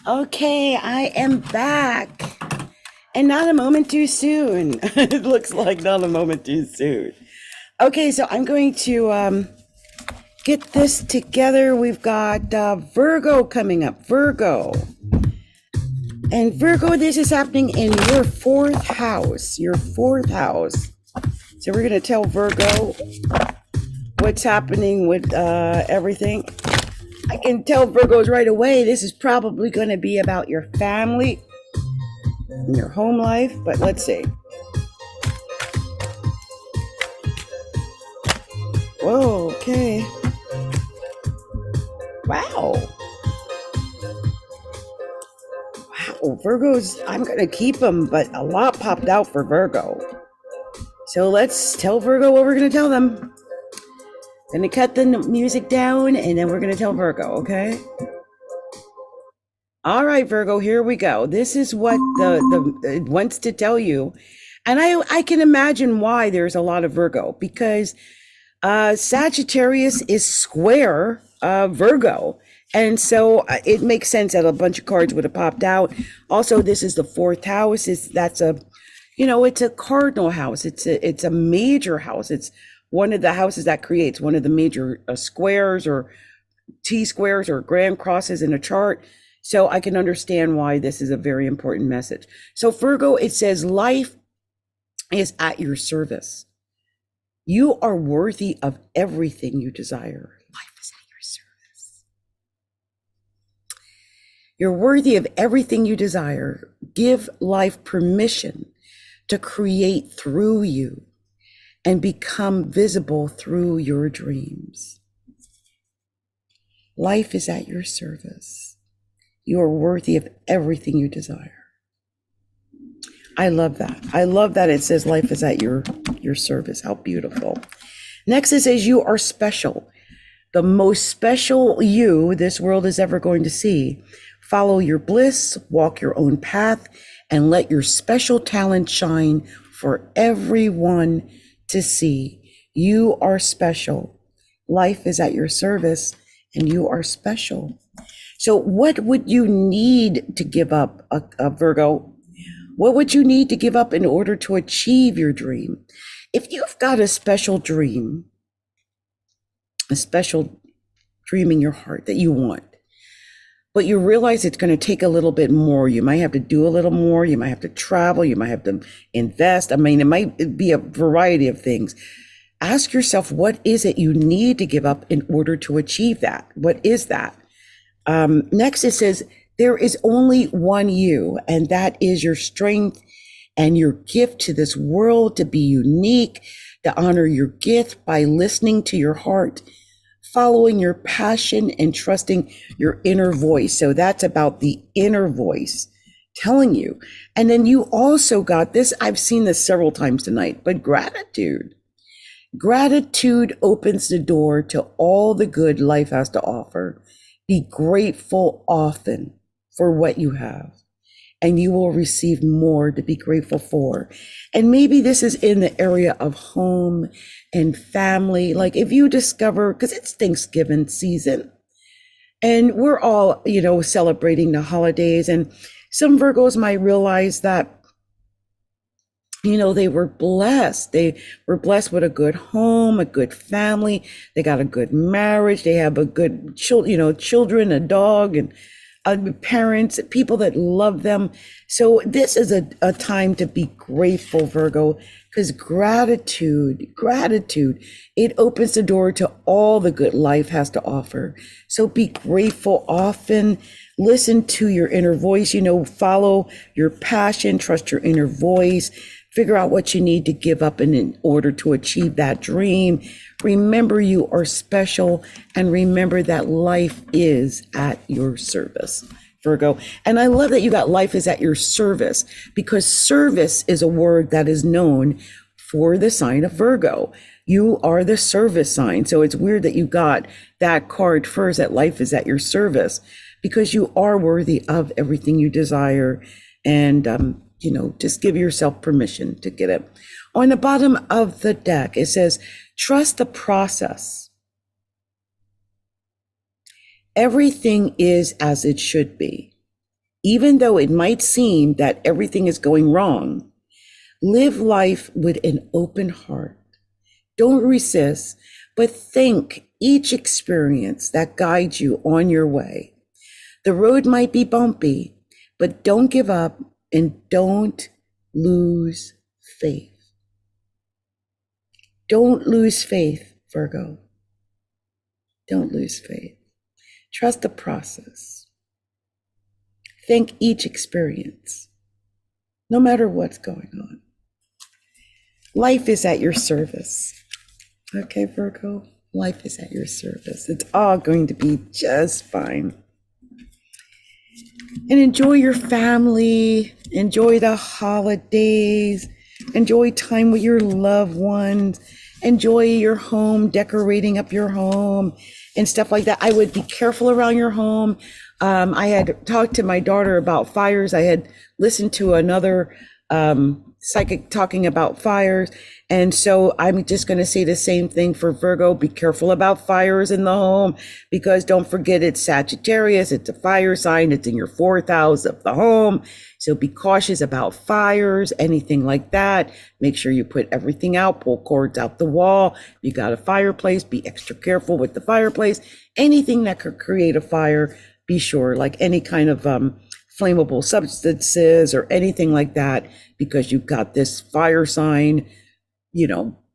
Okay, I am back. And not a moment too soon. It looks like not a moment too soon. Okay, so I'm going to get this together. We've got Virgo coming up. Virgo. And Virgo, this is happening in your fourth house. Your fourth house. So we're going to tell Virgo what's happening with everything. I can tell Virgos right away, this is probably going to be about your family and your home life, but let's see. Whoa, okay. Wow. Wow, Virgos, I'm going to keep them, but a lot popped out for Virgo. So let's tell Virgo what we're going to tell them. Gonna cut the music down and then we're gonna tell Virgo, okay? All right, Virgo, here we go. This is what it wants to tell you. And I can imagine why there's a lot of Virgo, because Sagittarius is square Virgo. And so it makes sense that a bunch of cards would have popped out. Also, this is the fourth house. It's a cardinal house. It's a major house. It's one of the houses that creates one of the major squares or T-squares or grand crosses in a chart. So I can understand why this is a very important message. So Virgo, it says life is at your service. You are worthy of everything you desire. Life is at your service. You're worthy of everything you desire. Give life permission to create through you and become visible through your dreams. Life is at your service. You are worthy of everything you desire. I love that. I love that it says life is at your service. How beautiful. Next, it says you are special. The most special you this world is ever going to see. Follow your bliss, walk your own path, and let your special talent shine for everyone to see. You are special. Life is at your service and you are special. So what would you need to give up, Virgo? What would you need to give up in order to achieve your dream? If you've got a special dream in your heart that you want, but you realize it's going to take a little bit more. You might have to do a little more. You might have to travel. You might have to invest. I mean, it might be a variety of things. Ask yourself, what is it you need to give up in order to achieve that? What is that? Next, it says, there is only one you, and that is your strength and your gift to this world, to be unique, to honor your gift by listening to your heart, following your passion and trusting your inner voice. So that's about the inner voice telling you. And then you also got this, I've seen this several times tonight, but gratitude. Gratitude opens the door to all the good life has to offer. Be grateful often for what you have, and you will receive more to be grateful for. And maybe this is in the area of home and family. Like if you discover, because it's Thanksgiving season and we're all, celebrating the holidays, and some Virgos might realize that, they were blessed. They were blessed with a good home, a good family. They got a good marriage. They have a good children, a dog, and parents, people that love them. So this is a time to be grateful, Virgo, because gratitude, it opens the door to all the good life has to offer. So be grateful often. Listen to your inner voice, follow your passion, trust your inner voice, figure out what you need to give up in order to achieve that dream. Remember you are special, and remember that life is at your service, Virgo. And I love that you got life is at your service, because service is a word that is known for the sign of Virgo. You are the service sign. So it's weird that you got that card first, that life is at your service, because you are worthy of everything you desire. And, just give yourself permission to get it. On the bottom of the deck, it says, trust the process. Everything is as it should be. Even though it might seem that everything is going wrong, live life with an open heart. Don't resist, but think each experience that guides you on your way. The road might be bumpy, but don't give up and don't lose faith. Don't lose faith, Virgo. Don't lose faith. Trust the process. Thank each experience, no matter what's going on. Life is at your service. Okay, Virgo? Life is at your service. It's all going to be just fine. And enjoy your family. Enjoy the holidays. Enjoy time with your loved ones. Enjoy your home, decorating up your home and stuff like that. I would be careful around your home. I had talked to my daughter about fires. I had listened to another psychic talking about fires. And so I'm just going to say the same thing for Virgo. Be careful about fires in the home, because don't forget it's Sagittarius. It's a fire sign. It's in your 4th house of the home. So be cautious about fires, anything like that. Make sure you put everything out, pull cords out the wall. You got a fireplace, be extra careful with the fireplace. Anything that could create a fire, be sure, like any kind of flammable substances or anything like that, because you've got this fire sign,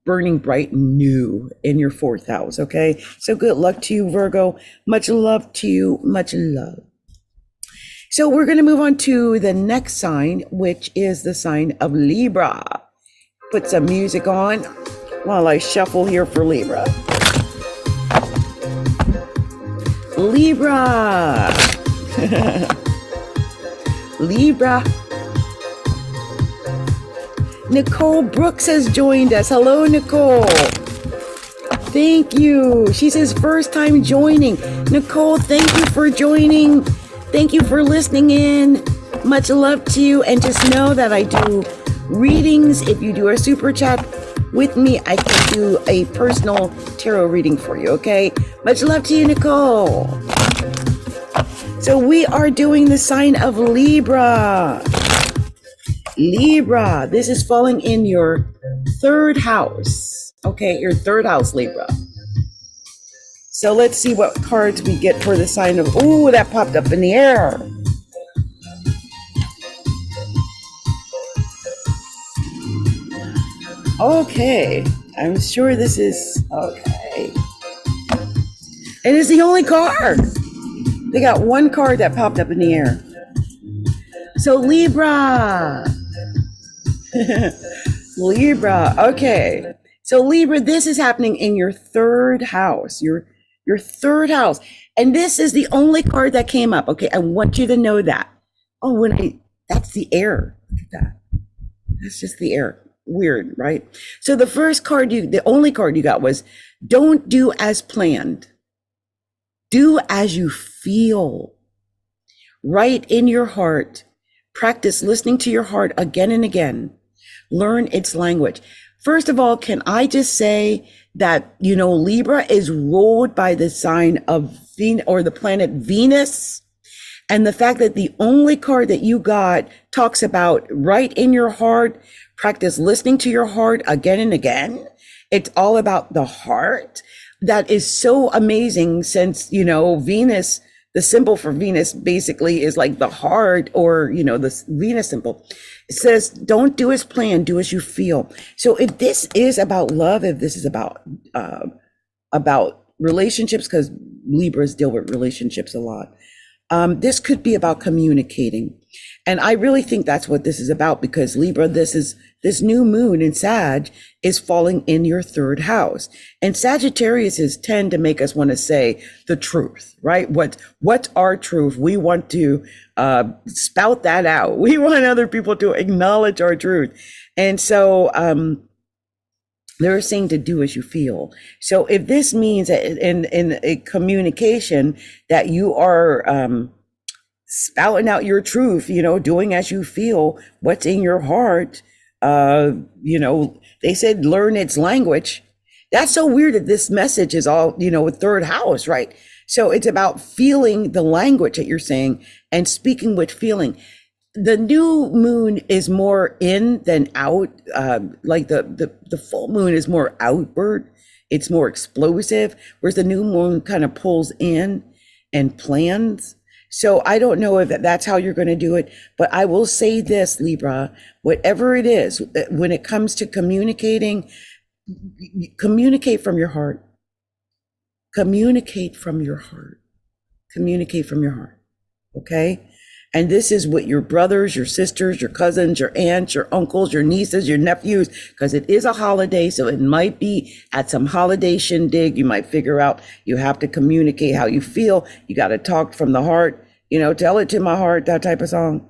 burning bright and new in your 4th house. Okay. So good luck to you, Virgo. Much love to you. Much love. So we're going to move on to the next sign, which is the sign of Libra. Put some music on while I shuffle here for Libra. Libra. Libra. Nicole Brooks has joined us. Hello, Nicole. Thank you. She says first time joining. Nicole, thank you for joining. Thank you for listening in. Much love to you. And just know that I do readings. If you do a super chat with me, I can do a personal tarot reading for you, okay? Much love to you, Nicole. So we are doing the sign of Libra. Libra, this is falling in your 3rd house. Okay, your 3rd house, Libra. So let's see what cards we get for the sign of, ooh, that popped up in the air. Okay, I'm sure this is, okay. It is the only card. They got one card that popped up in the air. So Libra. Libra, okay. So Libra, this is happening in your 3rd house, your 3rd house. And this is the only card that came up, okay? I want you to know that. Oh, that's the air. Look at that. That's just the air. Weird, right? So the first card the only card you got was, don't do as planned. Do as you feel. Right in your heart. Practice listening to your heart again and again. Learn its language. First of all, can I just say that, Libra is ruled by the sign of Venus, or the planet Venus. And the fact that the only card that you got talks about right in your heart, practice listening to your heart again and again. It's all about the heart. That is so amazing, since, Venus, the symbol for Venus basically is like the heart, or, the Venus symbol. It says, don't do as planned, do as you feel. So if this is about love, if this is about relationships, because Libras deal with relationships a lot, this could be about communicating. And I really think that's what this is about, because Libra, this new moon in Sag is falling in your 3rd house. And Sagittariuses tend to make us want to say the truth, right? What's our truth? We want to spout that out. We want other people to acknowledge our truth. And so they're saying to do as you feel. So if this means that in a communication that you are spouting out your truth, doing as you feel, what's in your heart, they said learn its language. That's so weird that this message is all, with third house, right? So it's about feeling the language that you're saying and speaking with feeling. The new moon is more in than out. Like the full moon is more outward. It's more explosive, whereas the new moon kind of pulls in and plans. So I don't know if that's how you're going to do it, but I will say this, Libra, whatever it is, when it comes to communicating, communicate from your heart. Communicate from your heart. Communicate from your heart. Okay? And this is with your brothers, your sisters, your cousins, your aunts, your uncles, your nieces, your nephews, because it is a holiday. So it might be at some holiday shindig. You might figure out you have to communicate how you feel. You got to talk from the heart, tell it to my heart, that type of song.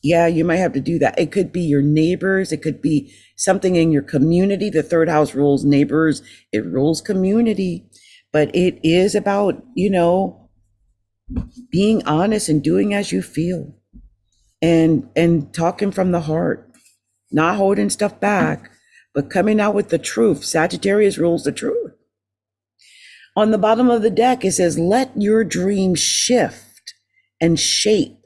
Yeah, you might have to do that. It could be your neighbors. It could be something in your community. The third house rules neighbors. It rules community. But it is about, being honest and doing as you feel and talking from the heart, not holding stuff back, but coming out with the truth. Sagittarius rules the truth. On the bottom of the deck, it says, let your dreams shift and shape,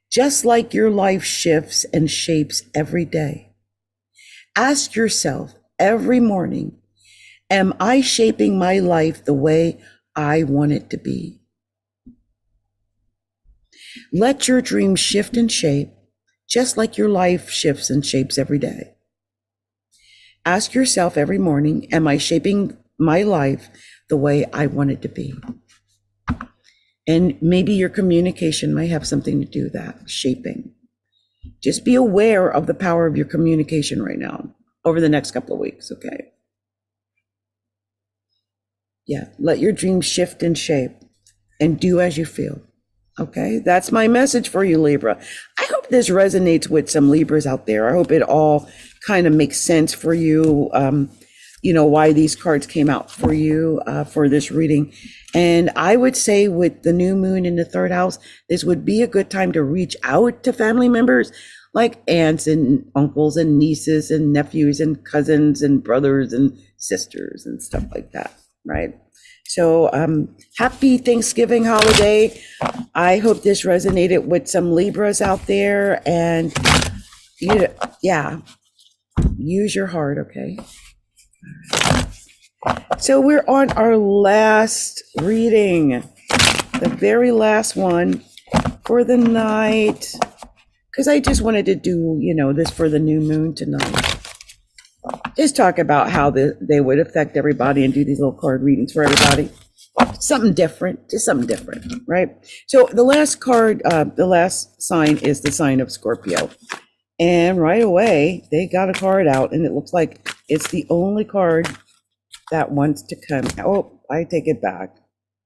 just like your life shifts and shapes every day. Ask yourself every morning, am I shaping my life the way I want it to be? Let your dreams shift and shape, just like your life shifts and shapes every day. Ask yourself every morning, am I shaping my life the way I want it to be? And maybe your communication might have something to do with that, shaping. Just be aware of the power of your communication right now over the next couple of weeks, okay? Yeah, let your dreams shift and shape and do as you feel. Okay, that's my message for you, Libra. I hope this resonates with some Libras out there. I hope it all kind of makes sense for you, why these cards came out for you for this reading. And I would say with the new moon in the third house, this would be a good time to reach out to family members like aunts and uncles and nieces and nephews and cousins and brothers and sisters and stuff like that, right? So happy Thanksgiving holiday. I hope this resonated with some Libras out there, and use your heart, okay? So we're on our last reading, the very last one for the night, because I just wanted to do, this for the new moon tonight. Just talk about how they would affect everybody and do these little card readings for everybody. Something different, just something different, right? So the last card, the last sign is the sign of Scorpio. And right away, they got a card out, and it looks like it's the only card that wants to come. Oh, I take it back.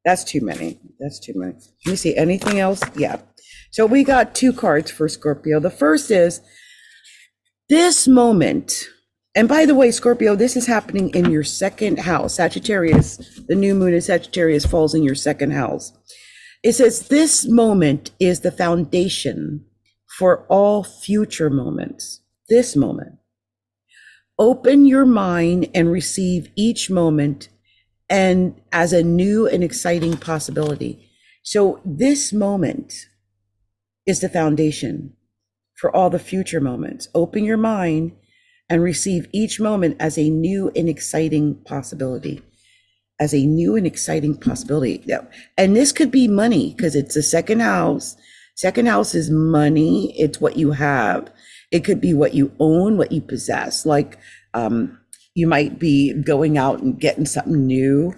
That's too many. That's too many. Let me see, anything else? Yeah. So we got two cards for Scorpio. The first is this moment. And by the way, Scorpio, this is happening in your second house. Sagittarius, the new moon in Sagittarius falls in your second house. It says this moment is the foundation for all future moments. This moment. Open your mind and receive each moment and as a new and exciting possibility. So this moment is the foundation for all the future moments. Open your mind and receive each moment as a new and exciting possibility. As a new and exciting possibility. And this could be money, because it's the second house. Second house is money. It's what you have. It could be what you own, what you possess. Like you might be going out and getting something new.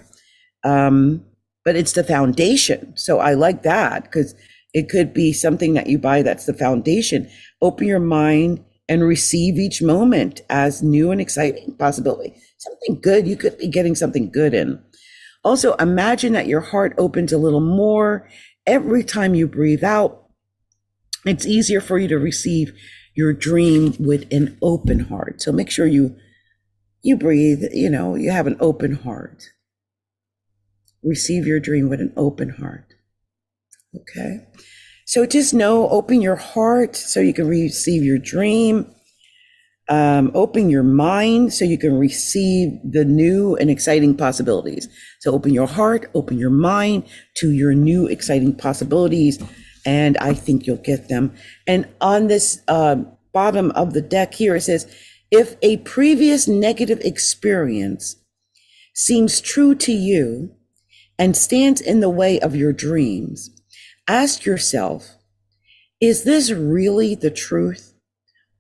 But it's the foundation. So I like that, because it could be something that you buy that's the foundation. Open your mind and receive each moment as new and exciting possibility. Something good, you could be getting something good in. Also, imagine that your heart opens a little more every time you breathe out. It's easier for you to receive your dream with an open heart. So make sure you breathe, you have an open heart. Receive your dream with an open heart. Okay? So just know, open your heart so you can receive your dream. Open your mind so you can receive the new and exciting possibilities. So open your heart, open your mind to your new exciting possibilities, and I think you'll get them. And on this bottom of the deck here, it says, if a previous negative experience seems true to you and stands in the way of your dreams, ask yourself, is this really the truth?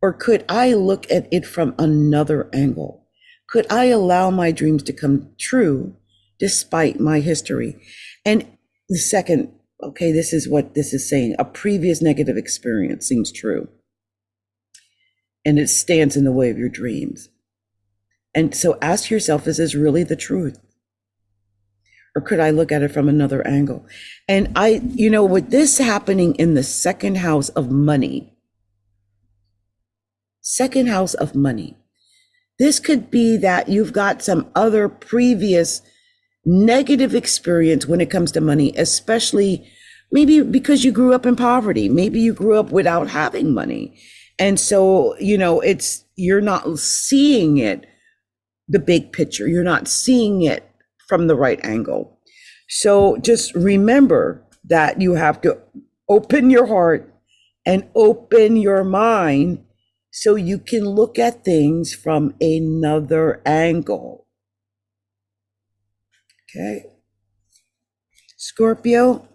Or could I look at it from another angle? Could I allow my dreams to come true despite my history? And the second, okay, this is what this is saying. A previous negative experience seems true. And it stands in the way of your dreams. And so ask yourself, is this really the truth? Or could I look at it from another angle? And with this happening in the second house of money, this could be that you've got some other previous negative experience when it comes to money, especially maybe because you grew up in poverty. Maybe you grew up without having money. And so, you're not seeing it, the big picture. You're not seeing it from the right angle. So just remember that you have to open your heart and open your mind so you can look at things from another angle. Okay. Scorpio.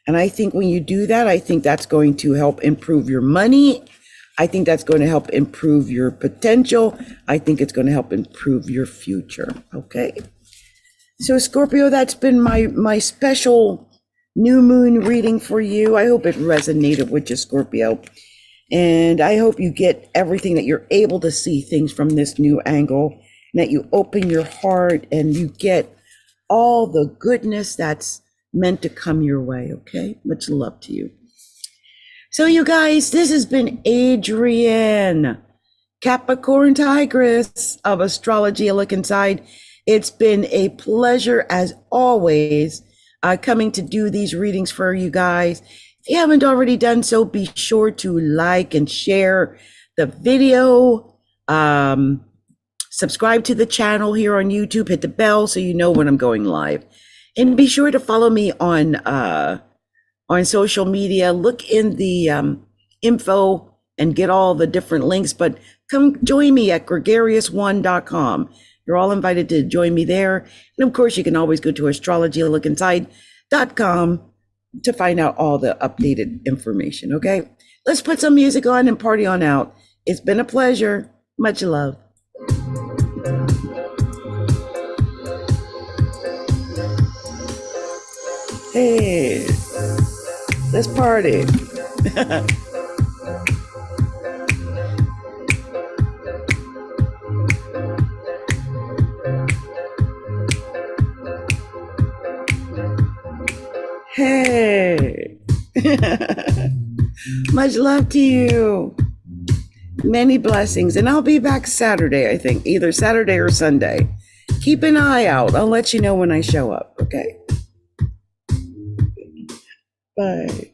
And I think when you do that, I think that's going to help improve your money. I think that's going to help improve your potential. I think it's going to help improve your future. Okay. So Scorpio, that's been my special new moon reading for you. I hope it resonated with you, Scorpio. And I hope you get everything, that you're able to see things from this new angle, and that you open your heart and you get all the goodness that's meant to come your way, okay? Much love to you. So you guys, this has been Adrienne, Capricorntigress of Astrology, a look inside. It's been a pleasure as always, coming to do these readings for you guys. If you haven't already done so, be sure to like and share the video. Subscribe to the channel here on YouTube. Hit the bell so you know when I'm going live. And be sure to follow me on social media. Look in the info and get all the different links. But come join me at gregarious1.com. You're all invited to join me there. And of course, you can always go to astrologylookinside.com to find out all the updated information, okay? Let's put some music on and party on out. It's been a pleasure. Much love. Hey, let's party. Hey, much love to you. Many blessings. And I'll be back Saturday, I think, either Saturday or Sunday. Keep an eye out. I'll let you know when I show up. Okay. Bye.